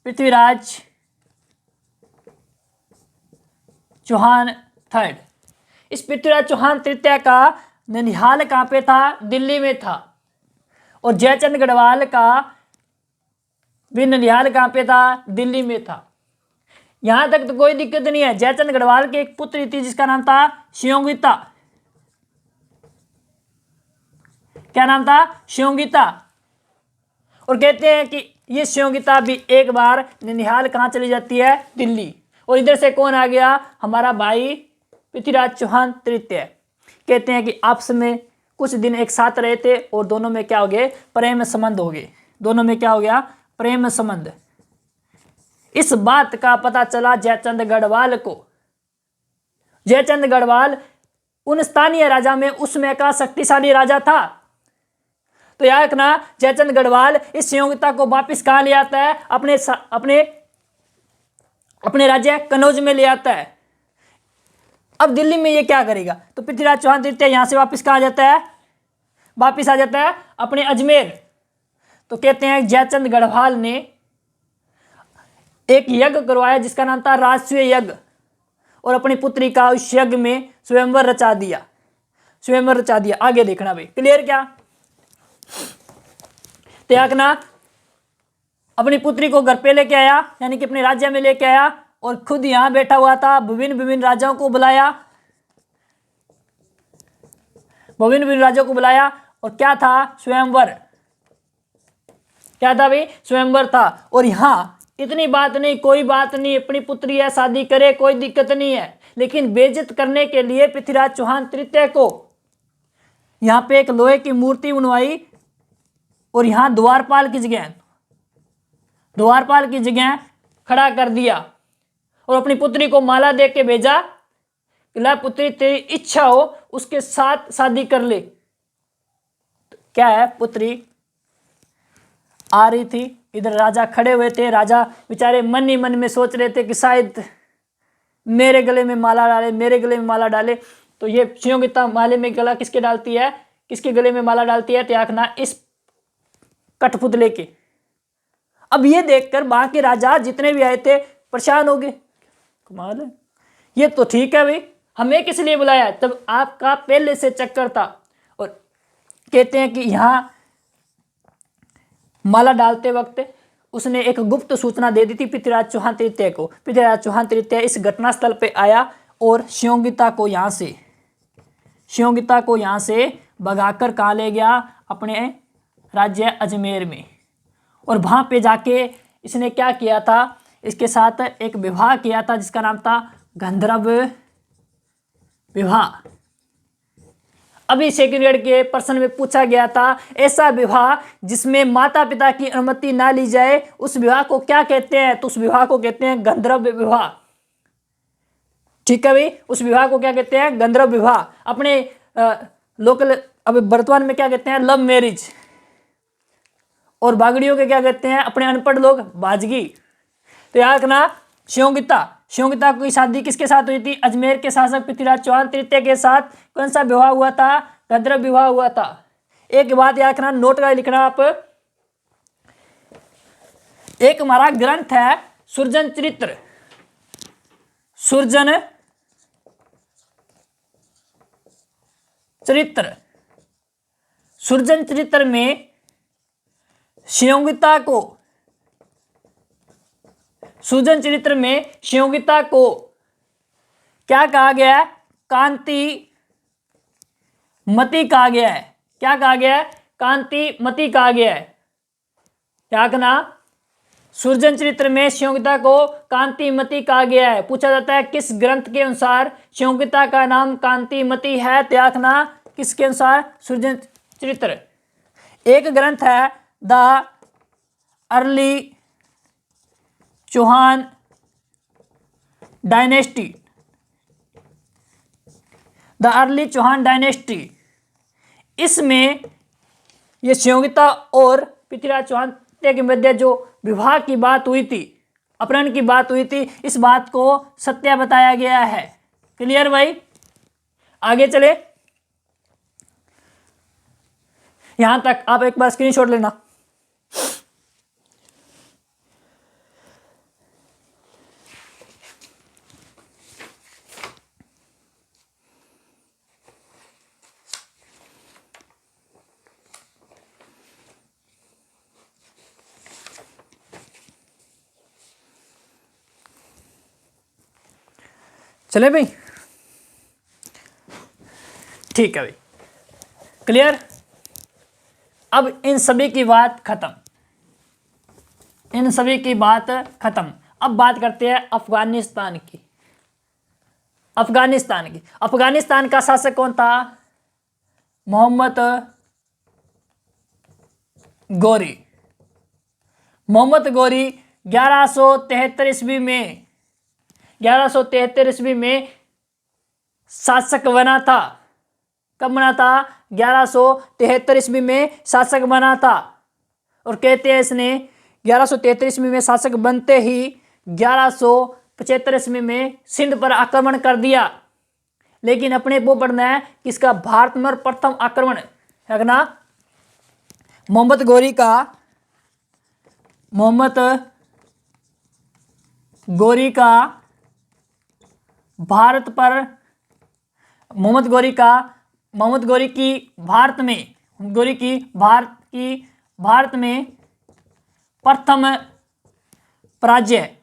पृथ्वीराज चौहान थर्ड। इस पृथ्वीराज चौहान तृतीय का ननिहाल कहां पे था, दिल्ली में था। और जयचंद गढ़वाल का भी ननिहाल कहां पे था, दिल्ली में था। यहां तक तो कोई दिक्कत नहीं है। जयचंद गढ़वाल की एक पुत्री थी जिसका नाम था शियोंगिता। क्या नाम था, शियोंगिता। और कहते हैं कि ये शियोंगिता भी एक बार ननिहाल कहां चली जाती है, दिल्ली। और इधर से कौन आ गया, हमारा भाई पृथ्वीराज चौहान तृतीय। कहते हैं कि आपस में कुछ दिन एक साथ रहे थे और दोनों में क्या हो गए, प्रेम संबंध हो गए। दोनों में क्या हो गया, प्रेम संबंध। इस बात का पता चला जयचंद गढ़वाल को। जयचंद गढ़वाल उन स्थानीय राजा में उसमें का शक्तिशाली राजा था। तो याद रखना जयचंद गढ़वाल इस संयोगिता को वापिस कहां ले आता है, अपने राज्य कन्नौज में ले आता है। अब दिल्ली में ये क्या करेगा, तो पृथ्वीराज चौहान तृतीय यहां से वापिस कहां जाता है, वापिस आ जाता है अपने अजमेर। तो कहते हैं जयचंद गढ़वाल ने एक यज्ञ करवाया जिसका नाम था राजसूय यज्ञ, और अपनी पुत्री का उस यज्ञ में स्वयंवर रचा दिया, स्वयंवर रचा दिया। आगे देखना भाई, क्लियर क्या। त्यागना अपनी पुत्री को घर पे लेके आया, यानी कि अपने राज्य में लेके आया, और खुद यहां बैठा हुआ था। विभिन्न विभिन्न राजाओं को बुलाया, विभिन्न विभिन्न राजाओं को बुलाया। और क्या था, स्वयंवर। क्या था भाई, स्वयंवर था। और यहां इतनी बात नहीं, कोई बात नहीं, अपनी पुत्री है, शादी करे, कोई दिक्कत नहीं है। लेकिन बेइज्जत करने के लिए पृथ्वीराज चौहान तृतीय को यहां पे एक लोहे की मूर्ति बनवाई, और यहां द्वारपाल की जगह खड़ा कर दिया, और अपनी पुत्री को माला दे के भेजा, ला पुत्री तेरी इच्छा हो उसके साथ शादी कर ले। क्या है, पुत्री आ रही थी, इधर राजा खड़े हुए थे। राजा बेचारे मन ही मन में सोच रहे थे कि शायद मेरे गले में माला डाले, मेरे गले में माला डाले। तो ये संयोगिता माले में गला किसके डालती है, किसके गले में माला डालती है, त्यागना इस कठपुतले के। अब ये देखकर वहां के राजा जितने भी आए थे परेशान हो गए। कमाल है, ये तो ठीक है भाई, हमें किस लिए बुलाया, तब आपका पहले से चक्कर था। और कहते हैं कि यहां माला डालते वक्त उसने एक गुप्त सूचना दे दी थी पृथ्वीराज चौहान तृतीय को। पृथ्वीराज चौहान तृतीय इस घटनास्थल पे आया और शियोंगिता को यहां से भगाकर कहाँ ले गया, अपने राज्य अजमेर में। और वहां पे जाके इसने क्या किया था, इसके साथ एक विवाह किया था जिसका नाम था गंधर्व विवाह। अभी सेकंड ग्रेड के प्रश्न में पूछा गया था, ऐसा विवाह जिसमें माता पिता की अनुमति ना ली जाए उस विवाह को क्या कहते हैं? तो उस विवाह को कहते हैं गंधर्व विवाह। ठीक है भाई, उस विवाह को क्या कहते हैं? गंधर्व विवाह। अपने लोकल अब वर्तमान में क्या कहते हैं? Love marriage. और बागड़ियों के क्या कहते हैं अपने अनपढ़ लोग? बाजगी। तो याद रखना, शिवंगिता की शादी किसके साथ हुई थी? अजमेर के शासक पृथ्वीराज चौहान तृतीय के साथ कौन सा विवाह हुआ था? गंधर्व विवाह हुआ था। एक बात याद रखना, नोट कर लिखना आप, एक हमारा ग्रंथ है सुरजन चरित्र। सुरजन चरित्र, सुरजन चरित्र में शिवंगिता को, सुरजन चरित्र में शिवंगिता को क्या कहा गया है? कांति मती कहा गया है। क्या कहा गया है? कांति मती कहा गया है। क्या कहना? सुरजन चरित्र में शिवंगिता को कांतिमती कहा गया है। पूछा जाता है किस ग्रंथ के अनुसार शिवंगिता का नाम कांतिमती है? त्याग रखना, किसके अनुसार? सुरजन चरित्र। एक ग्रंथ है the early Chauhan dynasty, the early Chauhan dynasty. इसमें ये शिवंगिता और पृथ्वीराज चौहान के मध्य जो विवाह की बात हुई थी, अपहरण की बात हुई थी, इस बात को सत्य बताया गया है। क्लियर भाई? आगे चले, यहां तक आप एक बार स्क्रीनशॉट लेना। चले भाई, ठीक है भाई, क्लियर। अब इन सभी की बात खत्म, इन सभी की बात खत्म। अब बात करते हैं अफगानिस्तान की। अफगानिस्तान की, अफगानिस्तान का शासक कौन था? मोहम्मद गोरी। मोहम्मद गोरी 1173 ईस्वी में, 1173 ईस्वी में शासक बना था। कब बना था? 1173 ईस्वी में शासक बना था। और कहते हैं इसने 1173 ईस्वी में शासक बनते ही 1175 ईस्वी में सिंध पर आक्रमण कर दिया। लेकिन अपने वो पढ़ना है किसका? भारत में प्रथम आक्रमण है ना, मोहम्मद गोरी का, मोहम्मद गोरी का भारत पर, मोहम्मद गोरी की भारत में, गोरी की भारत में प्रथम पराजय,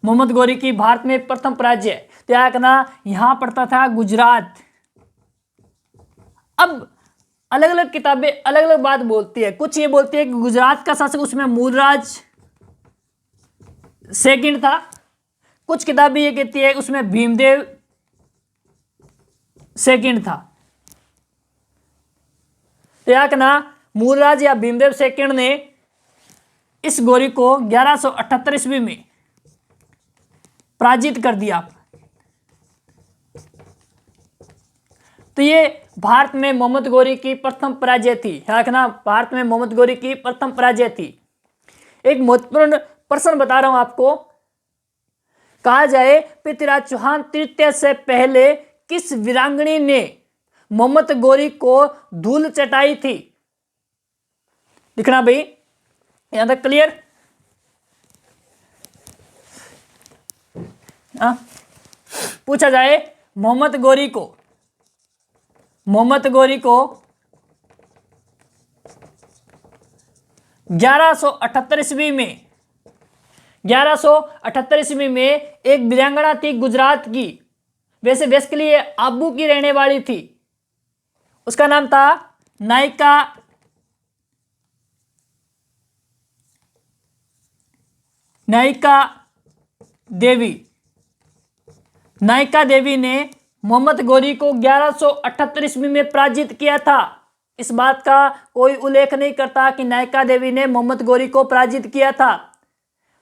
मोहम्मद गोरी की भारत में प्रथम पराजय। क्या करना? यहां पड़ता था गुजरात। अब अलग अलग किताबें अलग अलग बात बोलती है। कुछ ये बोलती है कि गुजरात का शासक उसमें मूलराज सेकंड था। कुछ किताबें ये कहती है उसमें भीमदेव सेकंड था। क्या कहना? मूलराज या भीमदेव सेकंड ने इस गोरी को 1178 ईस्वी में पराजित कर दिया। तो ये भारत में मोहम्मद गोरी की प्रथम पराजय थी। रखना, भारत में मोहम्मद गोरी की प्रथम पराजय थी। एक महत्वपूर्ण प्रश्न बता रहा हूं आपको, कहा जाए पृथ्वीराज चौहान तृतीय से पहले किस वीरांगनी ने मोहम्मद गोरी को धूल चटाई थी? लिखना भाई, यहां तक क्लियर? पूछा जाए मोहम्मद गोरी को 1178 ईस्वी में, 1178 ईस्वी में एक वीरांगना थी गुजरात की, वैसे बेसिकली ये आबू की रहने वाली थी। उसका नाम था नायिका देवी। नायका देवी ने मोहम्मद गौरी को 1178 ईस्वी में पराजित किया था। इस बात का कोई उल्लेख नहीं करता कि नायका देवी ने मोहम्मद गौरी को पराजित किया था।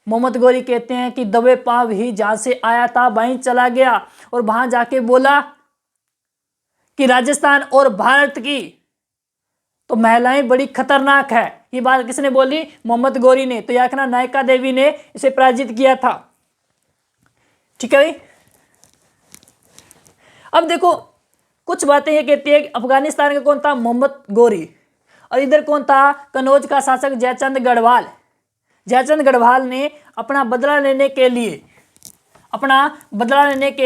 मोहम्मद गौरी कहते हैं कि दबे पांव ही जहां से आया था वहीं चला गया और वहां जाके बोला कि राजस्थान और भारत की तो महिलाएं बड़ी खतरनाक है। ये बात किसने बोली? मोहम्मद गौरी ने। तो याद रखना नायका देवी ने इसे पराजित किया था। ठीक है भाई। अब देखो कुछ बातें ये कहती है कि अफगानिस्तान का कौन था? मोहम्मद गौरी। और इधर कौन था? कनौज का शासक जयचंद गढ़वाल। जयचंद गढ़वाल ने अपना बदला लेने के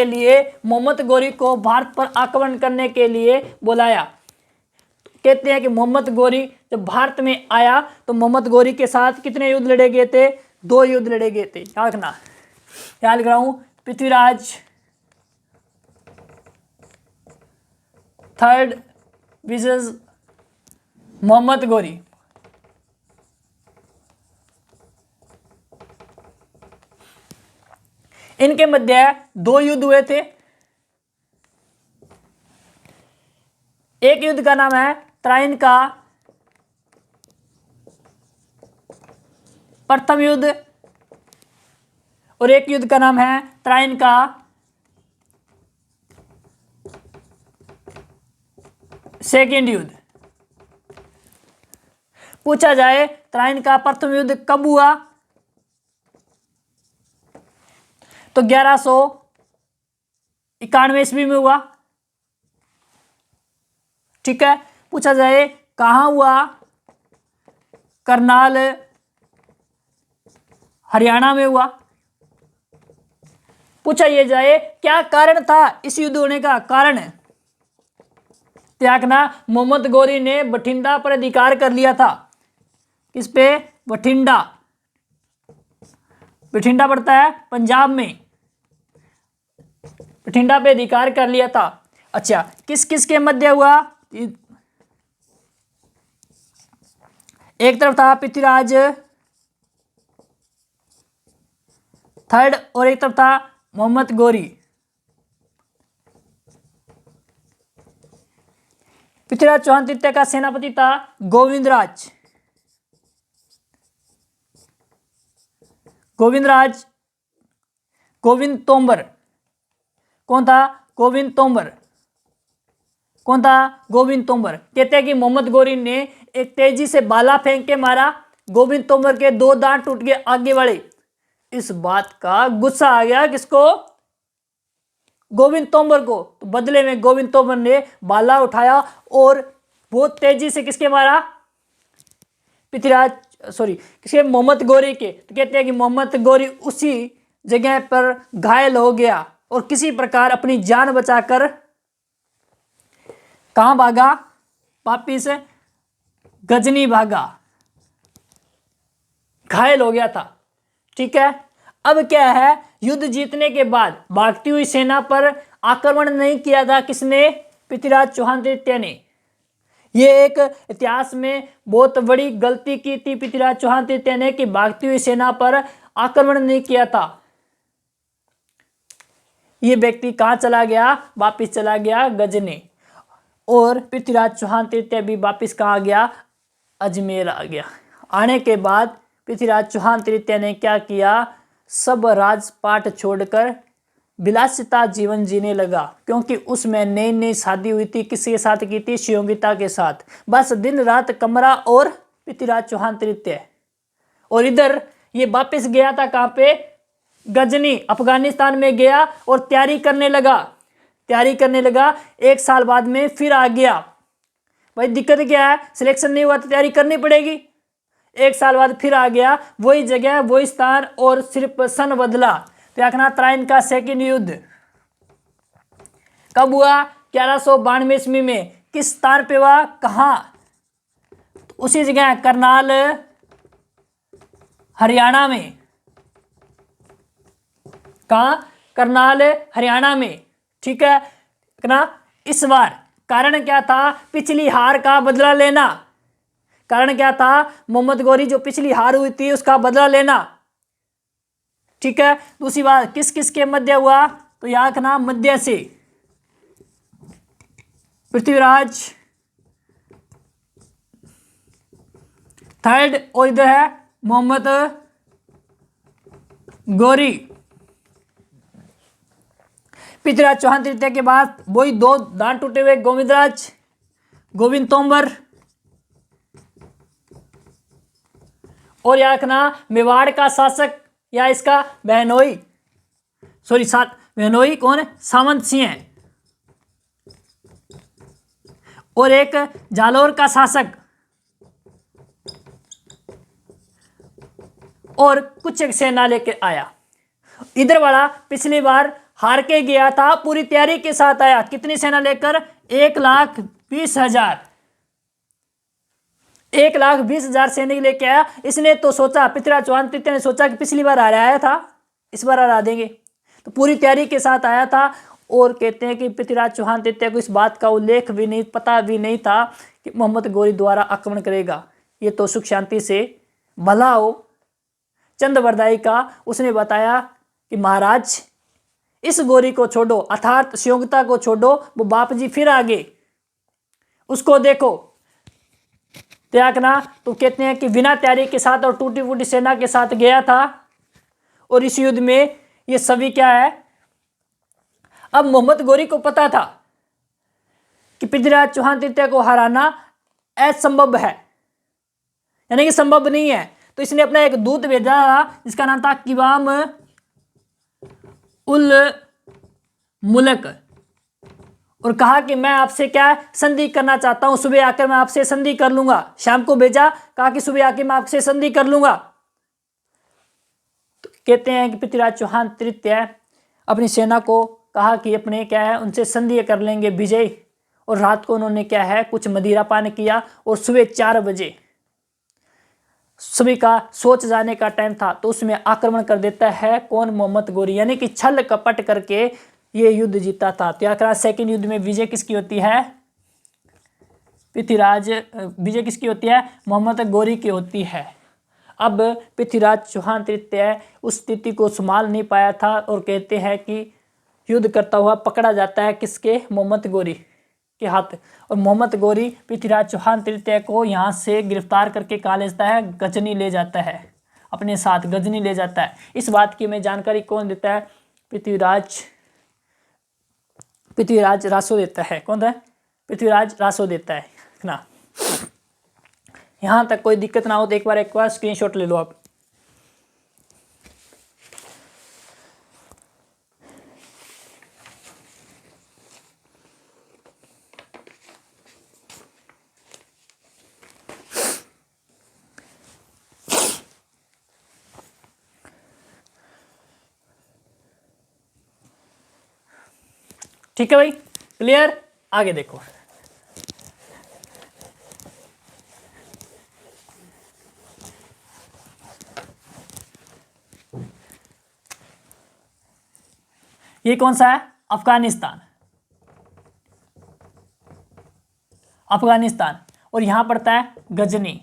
लिए मोहम्मद गौरी को भारत पर आक्रमण करने के लिए बुलाया। कहते हैं कि मोहम्मद गौरी जब भारत में आया तो मोहम्मद गौरी के साथ कितने युद्ध लड़े गए थे? 2 युद्ध लड़े गए थे। याद रखना, याद लिख रहा हूं, पृथ्वीराज थर्ड विसेस मोहम्मद गौरी। इनके मध्य 2 युद्ध हुए थे। एक युद्ध का नाम है त्राइन का प्रथम युद्ध और एक युद्ध का नाम है त्राइन का सेकेंड युद्ध। पूछा जाए त्राइन का प्रथम युद्ध कब हुआ? तो 1191 ईस्वी में हुआ। ठीक है। पूछा जाए कहां हुआ? करनाल हरियाणा में हुआ। पूछा ये जाए क्या कारण था इस युद्ध होने का? कारण त्यागना मोहम्मद गौरी ने बठिंडा पर अधिकार कर लिया था। किस पे? बठिंडा। बठिंडा पड़ता है पंजाब में। बठिंडा पे अधिकार कर लिया था। अच्छा, किस किस के मध्य हुआ? एक तरफ था पृथ्वीराज थर्ड और एक तरफ था मोहम्मद गौरी। पृथ्वीराज चौहान तृतीय का सेनापति था गोविंदराज। गोविंद तोमर। कौन था? गोविंद तोमर। कौन था? गोविंद तोमर। कहते हैं कि मोहम्मद गौरी ने एक तेजी से भाला फेंक के मारा। गोविंद तोमर के 2 दांत टूट गए आगे वाले। इस बात का गुस्सा आ गया किसको? गोविंद तोमर को। तो बदले में गोविंद तोमर ने भाला उठाया और बहुत तेजी से किसके मारा? किसके? मोहम्मद गौरी के। तो कहते हैं कि मोहम्मद गौरी उसी जगह पर घायल हो गया और किसी प्रकार अपनी जान बचाकर कहां भागा? वापिस गजनी भागा। घायल हो गया था। ठीक है। अब क्या है? युद्ध जीतने के बाद भागती हुई सेना पर आक्रमण नहीं किया था। किसने? पृथ्वीराज चौहान तृतीय ने। यह एक इतिहास में बहुत बड़ी गलती की थी पृथ्वीराज चौहान तृतीय ने कि भागती हुई सेना पर आक्रमण नहीं किया था। यह व्यक्ति कहां चला गया? वापिस चला गया गजनी। और पृथ्वीराज चौहान तृतीय भी वापिस कहां गया? अजमेर आ गया। आने के बाद पृथ्वीराज चौहान तृतीय ने क्या किया? सब राजपाट छोड़कर विलासिता जीवन जीने लगा, क्योंकि उसमें नई नई शादी हुई थी। किसके साथ की थी? शियोंगिता के साथ। बस दिन रात कमरा और पृथ्वीराज चौहान तृतीय। और इधर ये वापस गया था कहां पे? गजनी, अफगानिस्तान में गया और तैयारी करने लगा। 1 साल बाद में फिर आ गया। भाई दिक्कत क्या है? सिलेक्शन नहीं हुआ तो तैयारी करनी पड़ेगी। 1 साल बाद फिर आ गया, वही जगह वही स्थान और सिर्फ सन बदला। तो याद त्राइन का सेकेंड युद्ध कब हुआ? 1192 ईस्वी में। किस स्थान पे हुआ? कहां? उसी जगह करनाल हरियाणा में। कहां? करनाल हरियाणा में। ठीक है ना। इस बार कारण क्या था? पिछली हार का बदला लेना। कारण क्या था? मोहम्मद गौरी जो पिछली हार हुई थी उसका बदला लेना। ठीक है। दूसरी बात किस किस के मध्य हुआ? तो यहाँ का नाम मध्य से पृथ्वीराज थर्ड, और इधर है मोहम्मद गौरी। पृथ्वीराज चौहान तृतीय के बाद वही दो दांत टूटे हुए गोविंदराज गोविंद तोमर, और यहाँ रखना मेवाड़ का शासक या इसका बहनोई, सॉरी बहनोई कौन है, सामंत सिंह है, और एक जालोर का शासक, और कुछ एक सेना लेके आया। इधर वाला पिछली बार हार के गया था, पूरी तैयारी के साथ आया। कितनी सेना लेकर? 1,20,000 1,20,000 सैनिक लेके आया। इसने तो सोचा, पृथ्वीराज चौहान तृतीय ने सोचा कि पिछली बार आया था, इस बार हरा देंगे, तो पूरी तैयारी के साथ आया था। और कहते हैं कि पृथ्वीराज चौहान तृतीय को इस बात का उल्लेख भी नहीं, पता भी नहीं था कि मोहम्मद गौरी द्वारा आक्रमण करेगा। ये तो सुख शांति से भला हो चंद्रवरदाई का उसने बताया कि महाराज इस गौरी को छोड़ो, अर्थात संयोगिता को छोड़ो, वो बाप जी फिर आगे, उसको देखो त्यागना। तो कहते हैं कि बिना तैयारी के साथ और टूटी फूटी सेना के साथ गया था, और इस युद्ध में ये सभी क्या है, अब मोहम्मद गौरी को पता था कि पृथ्वीराज चौहान तृतीय को हराना असंभव है, यानी कि संभव नहीं है। तो इसने अपना एक दूत भेजा जिसका नाम था किवाम उल मुल्क, और कहा कि मैं आपसे क्या संधि करना चाहता हूं, सुबह आकर मैं आपसे संधि कर लूंगा। शाम को भेजा, कहा कि सुबह आकर मैं आपसे संधि कर लूंगा। तो कहते हैं कि पृथ्वीराज चौहान तृतीय अपनी सेना को कहा कि अपने क्या है उनसे संधि कर लेंगे विजय, और रात को उन्होंने क्या है कुछ मदिरा पान किया, और सुबह 4 बजे सभी का सोच जाने का टाइम था, तो उसमें आक्रमण कर देता है कौन, मोहम्मद गौरी, यानी कि छल कपट करके ये युद्ध जीता था। तो सेकंड युद्ध में विजय किसकी होती है? विजय किसकी होती है? मोहम्मद गौरी की होती है। अब पृथ्वीराज चौहान तृतीय उस स्थिति को संभाल नहीं पाया था, और कहते हैं कि युद्ध करता हुआ पकड़ा जाता है किसके? मोहम्मद गौरी के हाथ। और मोहम्मद गौरी पृथ्वीराज चौहान तृतीय को यहाँ से गिरफ्तार करके कहाँ ले जाता है? गजनी ले जाता है, अपने साथ गजनी ले जाता है। इस बात की हमें जानकारी कौन देता है? पृथ्वीराज रासो देता है। कौन है? पृथ्वीराज रासो देता है ना। यहाँ तक कोई दिक्कत ना हो तो एक बार स्क्रीनशॉट ले लो आप। ठीक है भाई, क्लियर? आगे देखो, ये कौन सा है? अफगानिस्तान। और यहां पड़ता है गजनी।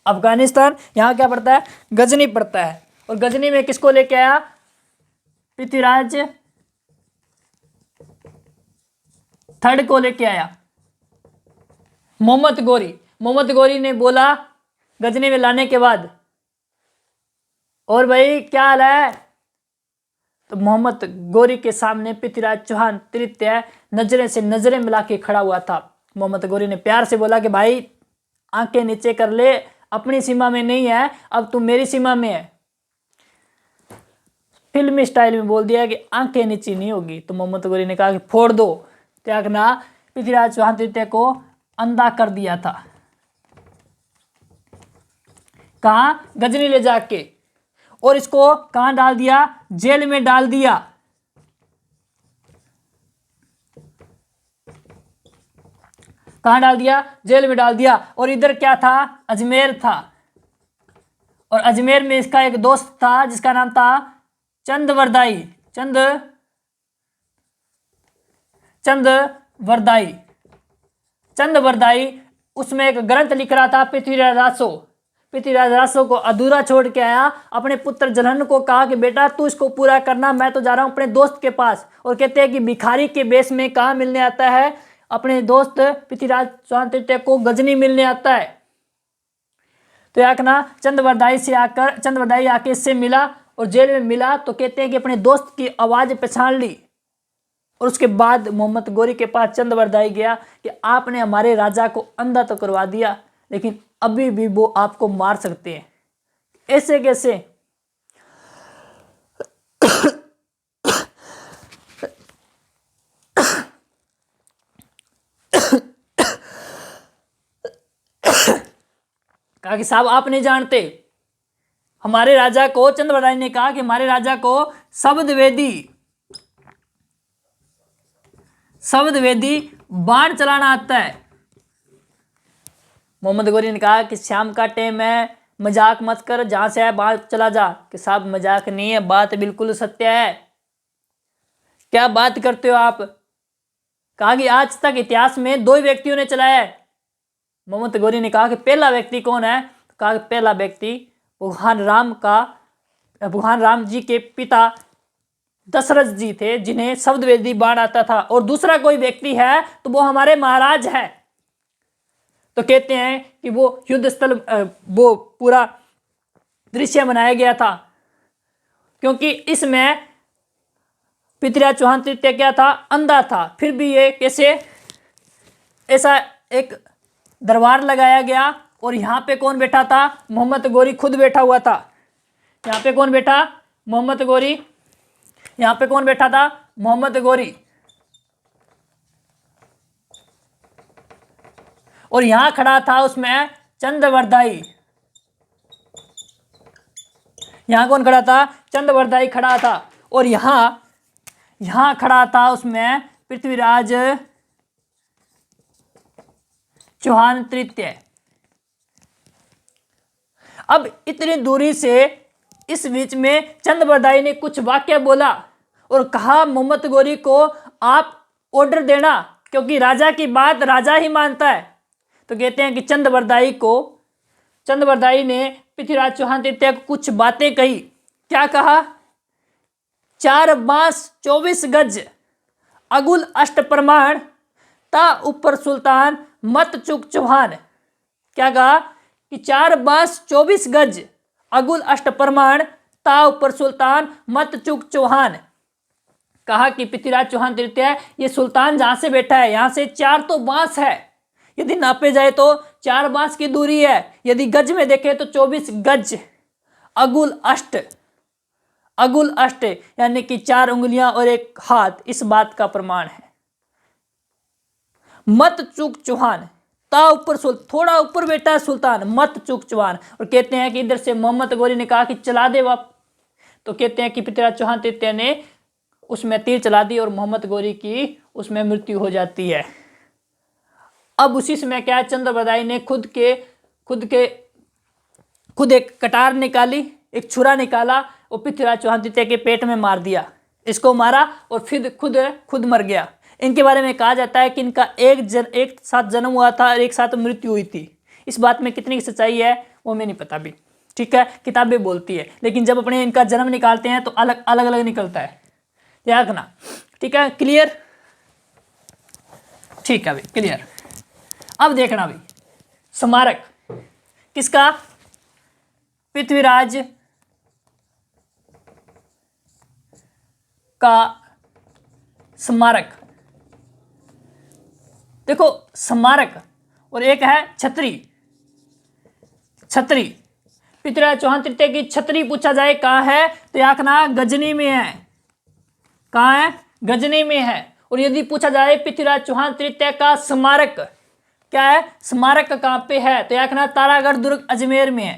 अफगानिस्तान, यहां क्या पड़ता है? गजनी पड़ता है। और गजनी में किसको लेके आया? पृथ्वीराज थर्ड को लेके आया, मोहम्मद गौरी ने बोला गजनी में लाने के बाद, और भाई क्या हाल है? तो मोहम्मद गौरी के सामने पृथ्वीराज चौहान तृतीय नजरें से नजरें मिला के खड़ा हुआ था। मोहम्मद गौरी ने प्यार से बोला कि भाई आंखें नीचे कर ले, अपनी सीमा में नहीं है, अब तुम मेरी सीमा में है। फिल्मी स्टाइल में बोल दिया कि आंखें नीचे नहीं होगी। तो मोहम्मद गौरी ने कहा कि फोड़ दो। त्यागना पृथ्वीराज चौहान तृतीय को अंधा कर दिया था। कहां? गजनी ले जाके, और इसको कहां डाल दिया? जेल में डाल दिया। कहां डाल दिया? जेल में डाल दिया। और इधर क्या था? अजमेर था, और अजमेर में इसका एक दोस्त था जिसका नाम था चंद्रवरदाई। चंद्रवरदाई उसमें एक ग्रंथ लिख रहा था पृथ्वीराज रासो। पृथ्वीराज रासो को अधूरा छोड़ के आया। अपने पुत्र जलहन को कहा कि बेटा तू इसको पूरा करना, मैं तो जा रहा हूँ अपने दोस्त के पास। और कहते हैं कि भिखारी के बेस में कहाँ मिलने आता है, अपने दोस्त पृथ्वीराज चौहान तृतीय को गजनी मिलने आता है। तो याकना चंद्रवरदाई आके इससे मिला और जेल में मिला तो कहते हैं कि अपने दोस्त की आवाज़ पहचान ली। और उसके बाद मोहम्मद गोरी के पास चंद्रवरदाई गया कि आपने हमारे राजा को अंधा तो करवा दिया, लेकिन अभी भी वो आपको मार सकते हैं। ऐसे कैसे? कहा कि साहब आप नहीं जानते, हमारे राजा को, चंद्रवरदाई ने कहा कि हमारे राजा को शब्द वेदी बाण चलाना आता है। मोहम्मद गोरी ने कहा कि शाम का टाइम है, मजाक मत कर, जहां से आया बाहर चला जा। कि साहब मजाक नहीं है, बात बिल्कुल सत्य है। क्या बात करते हो आप? कहा कि आज तक इतिहास में 2 व्यक्तियों ने चलाया है। मोहम्मद गोरी ने कहा कि पहला व्यक्ति कौन है? कहा कि पहला व्यक्ति भगवान राम जी के पिता दशरथ जी थे, जिन्हें शब्दवेदी बाण आता था। और दूसरा कोई व्यक्ति है तो वो हमारे महाराज है। तो कहते हैं कि वो युद्ध स्थल, वो पूरा दृश्य बनाया गया था, क्योंकि इसमें पृथ्वीराज चौहान तृतीय क्या था? अंधा था। फिर भी ये कैसे, ऐसा एक दरबार लगाया गया। और यहाँ पे कौन बैठा था? मोहम्मद गोरी खुद बैठा हुआ था। यहाँ पे कौन बैठा? मोहम्मद गोरी। यहाँ पे कौन बैठा था? मोहम्मद गोरी। और यहाँ खड़ा था उसमें चंद्रवरदाई। यहाँ कौन खड़ा था? चंद्रवरदाई खड़ा था। और यहाँ खड़ा था उसमें पृथ्वीराज चौहान तृतीय। अब इतनी दूरी से इस बीच में चंद्रवरदाई ने कुछ वाक्य बोला और कहा मोहम्मद गोरी को आप ऑर्डर देना, क्योंकि राजा की बात राजा ही मानता है। तो कहते हैं कि चंद्रवरदाई ने पृथ्वीराज चौहान तृतीय को कुछ बातें कही। क्या कहा? 4 बांस 24 गज अगुल अष्ट प्रमाण ता ऊपर सुल्तान मत चुक चौहान। क्या कहा? कि 4 बांस 24 गज अगुल अष्ट प्रमाण ता ऊपर सुल्तान मत चुक चौहान। कहा कि पृथ्वीराज चौहान तृतीय, ये सुल्तान जहां से बैठा है यहाँ से 4 तो बांस है, यदि नापे जाए तो 4 बांस की दूरी है, यदि गज में देखे तो 24 गज अगुल अष्ट यानी कि 4 उंगलियां और 1 हाथ, इस बात का प्रमाण है। मत चुक चौहान, ता ऊपर थोड़ा ऊपर बैठा है सुल्तान, मत चुक चौहान। और कहते हैं कि इधर से मोहम्मद गोरी ने कहा कि चला दे वाप। तो कहते हैं कि पृथ्वीराज चौहान तृतीय ने उसमें तीर चला दी और मोहम्मद गोरी की उसमें मृत्यु हो जाती है। अब उसी समय क्या है, चंद्रवरदाई ने खुद एक कटार निकाली, एक छुरा निकाला और पृथ्वीराज चौहान तृतीय के पेट में मार दिया। इसको मारा और फिर खुद मर गया। इनके बारे में कहा जाता है कि इनका एक साथ जन्म हुआ था और एक साथ मृत्यु हुई थी। इस बात में कितनी सच्चाई है वो मैं नहीं पता भी, ठीक है, किताबें बोलती है, लेकिन जब अपने इनका जन्म निकालते हैं तो अलग अलग निकलता है, याद रखना, ठीक है। क्लियर? ठीक है भाई, क्लियर। अब देखना भाई, स्मारक किसका? पृथ्वीराज का स्मारक। देखो स्मारक और एक है छतरी। पृथ्वीराज चौहान तृतीय की छतरी पूछा जाए कहाँ है तो याकना गजनी में है। कहाँ है? गजनी में है। और यदि पूछा जाए पृथ्वीराज चौहान तृतीय का स्मारक क्या है, स्मारक कहाँ पे है, तो याकना तारागढ़ दुर्ग अजमेर में है।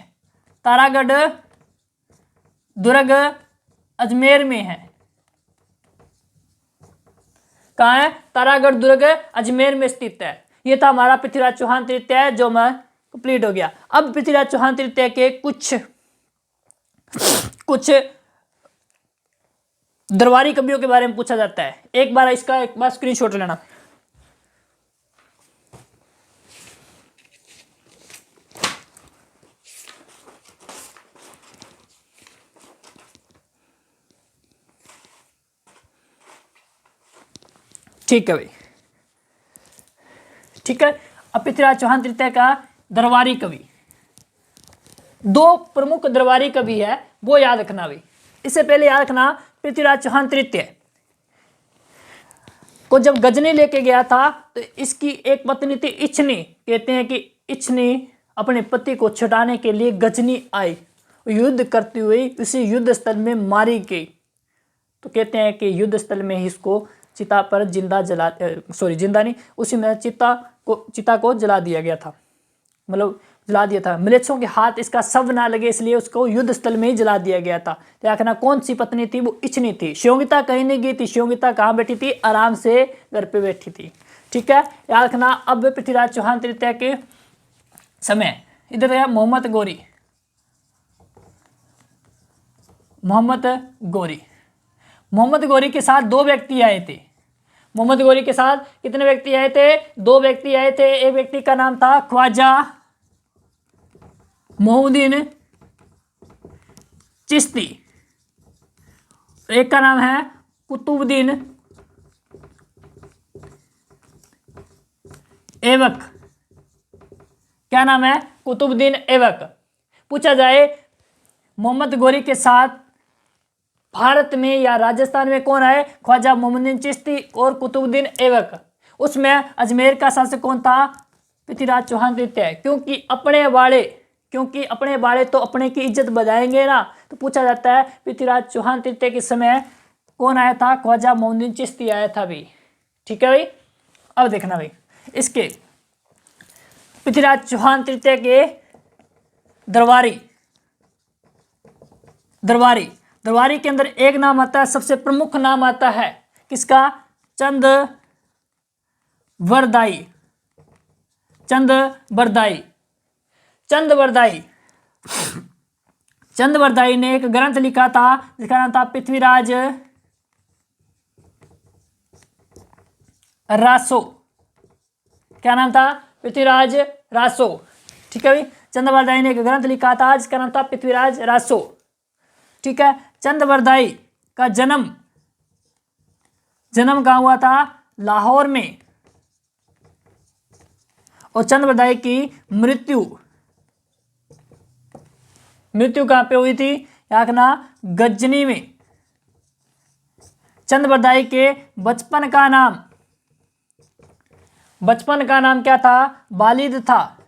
तारागढ़ दुर्ग अजमेर में है। कहाँ है? तारागढ़ दुर्ग अजमेर में स्थित है। ये था हमारा पृथ्वीराज चौहान तृतीय जो मैं कंप्लीट हो गया। अब पृथ्वीराज चौहान तृतीय के कुछ दरबारी कवियों के बारे में पूछा जाता है। एक बार स्क्रीनशॉट लेना। ठीक है भाई, ठीक है। अब पृथ्वीराज चौहान तृतीय का दरबारी कवि, दो प्रमुख दरबारी कवि है, वो याद रखना भाई। इससे पहले याद रखना पृथ्वीराज चौहान तृतीय को जब गजनी लेके गया था तो इसकी एक पत्नी थी इच्छनी। कहते हैं कि इच्छनी अपने पति को छुड़ाने के लिए गजनी आई, युद्ध करती हुई उसी युद्ध स्थल में मारी गई। तो कहते हैं कि युद्ध स्थल में ही इसको चिता पर जिंदा जिंदा नहीं, उसी में चिता को जला दिया गया था, मतलब जला दिया था। म्लेच्छों के हाथ इसका शव ना लगे इसलिए उसको युद्ध स्थल में ही जला दिया गया था। तो आखिर कौन सी पत्नी थी? वो इच्छनी थी। शियोंगिता कहीं नहीं गई थी, शियोंगिता कहाँ बैठी थी? आराम से घर पे बैठी थी। ठीक है, याद रखना। अब पृथ्वीराज चौहान तृतीय के समय इधर है मोहम्मद गोरी। मोहम्मद गोरी के साथ दो व्यक्ति आए थे। मोहम्मद गोरी के साथ कितने व्यक्ति आए थे? दो व्यक्ति आए थे। एक व्यक्ति का नाम था ख्वाजा मोहुद्दीन चिश्ती, एक का नाम है कुतुबुद्दीन ऐबक। क्या नाम है? कुतुबुद्दीन ऐबक। पूछा जाए मोहम्मद गोरी के साथ भारत में या राजस्थान में कौन आए? ख्वाजा मोहुद्दीन चिश्ती और कुतुबुद्दीन ऐबक। उसमें अजमेर का शासक कौन था? पृथ्वीराज चौहान तृतीय। क्योंकि अपने बाड़े तो अपने की इज्जत बजाएंगे ना, तो पूछा जाता है पृथ्वीराज चौहान तृतीय के समय कौन आया था? ख्वाजा मोहुद्दीन चिश्ती आया था भाई। ठीक है भाई, अब देखना भाई इसके पृथ्वीराज चौहान तृतीय के दरबारी के अंदर एक नाम आता है, सबसे प्रमुख नाम आता है किसका? चंदबरदाई ने एक ग्रंथ लिखा था जिसका नाम था पृथ्वीराज रासो। क्या नाम था? पृथ्वीराज रासो। ठीक है भाई, चंदबरदाई ने एक ग्रंथ लिखा था जिसका नाम था पृथ्वीराज रासो। ठीक है, चंदबरदाई का जन्म कहाँ हुआ था? लाहौर में। और चंदबरदाई की मृत्यु कहाँ पे हुई थी? याकना गजनी में। चंदबरदाई के बचपन का नाम क्या था? वालिद था।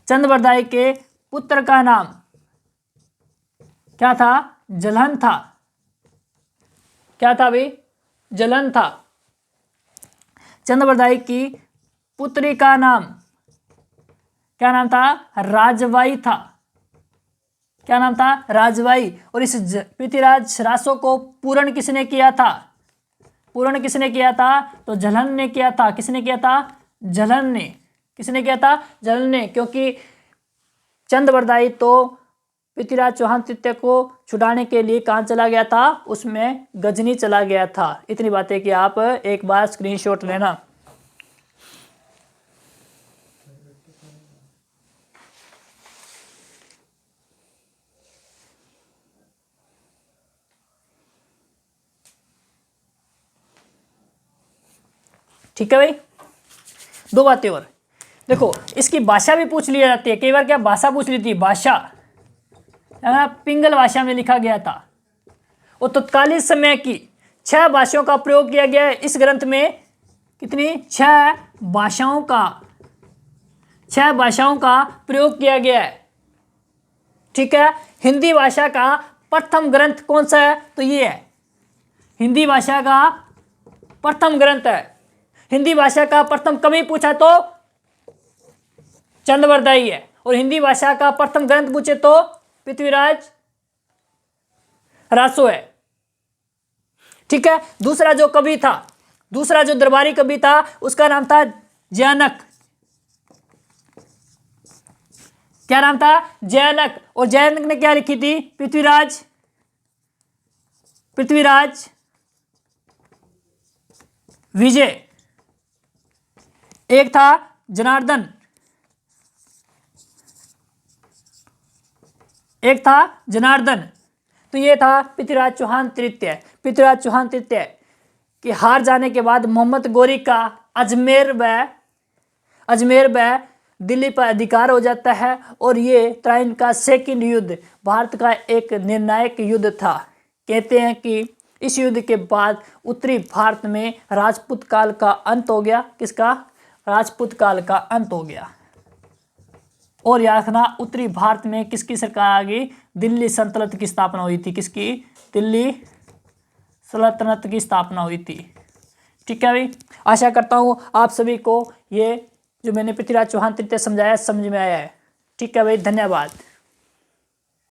चंदबरदाई के पुत्र का नाम क्या था? जलन था। क्या था भाई? जलन था। चंदबरदाई की पुत्री का नाम क्या नाम था? राजबाई था। क्या नाम था? राजबाई। और इस पृथ्वीराज रासो को पूर्ण किसने किया था? तो जलन ने किया था। किसने किया था? जलन ने। किसने किया था? जलन ने। क्योंकि चंदबरदाई तो पृथ्वीराज चौहान तृतीय को छुड़ाने के लिए कहाँ चला गया था? उसमें गजनी चला गया था। इतनी बातें कि आप एक बार स्क्रीनशॉट लेना। ठीक है भाई, दो बातें और देखो। इसकी भाषा भी पूछ लिया जाती है कई बार। क्या भाषा पूछ ली थी? भाषा पिंगल भाषा में लिखा गया था। और तत्कालीन समय की 6 भाषाओं का प्रयोग किया गया है इस ग्रंथ में। कितनी? 6 भाषाओं का प्रयोग किया गया है। ठीक है, हिंदी भाषा का प्रथम ग्रंथ कौन सा है? तो ये है, हिंदी भाषा का प्रथम ग्रंथ है। हिंदी भाषा का प्रथम कवि पूछा तो चंदबरदाई है। और हिंदी भाषा का प्रथम ग्रंथ पूछे तो पृथ्वीराज रासो है। ठीक है, दूसरा जो दरबारी कवि था उसका नाम था जैनक। क्या नाम था? जैनक। और जैनक ने क्या लिखी थी? पृथ्वीराज विजय। एक था जनार्दन, तो ये था पृथ्वीराज चौहान तृतीय। कि हार जाने के बाद मोहम्मद गोरी का अजमेर व दिल्ली पर अधिकार हो जाता है और ये तराइन का सेकंड युद्ध भारत का एक निर्णायक युद्ध था। कहते हैं कि इस युद्ध के बाद उत्तरी भारत में राजपूत काल का अंत हो गया। किसका? राजपूत काल का अंत हो गया। और याद रखना, उत्तरी भारत में किसकी सरकार आ गई? दिल्ली सल्तनत की स्थापना हुई थी। किसकी? दिल्ली सल्तनत की स्थापना हुई थी। ठीक है भाई, आशा करता हूँ आप सभी को ये जो मैंने पृथ्वीराज चौहान तृतीय समझाया समझ में आया है। ठीक है भाई, धन्यवाद।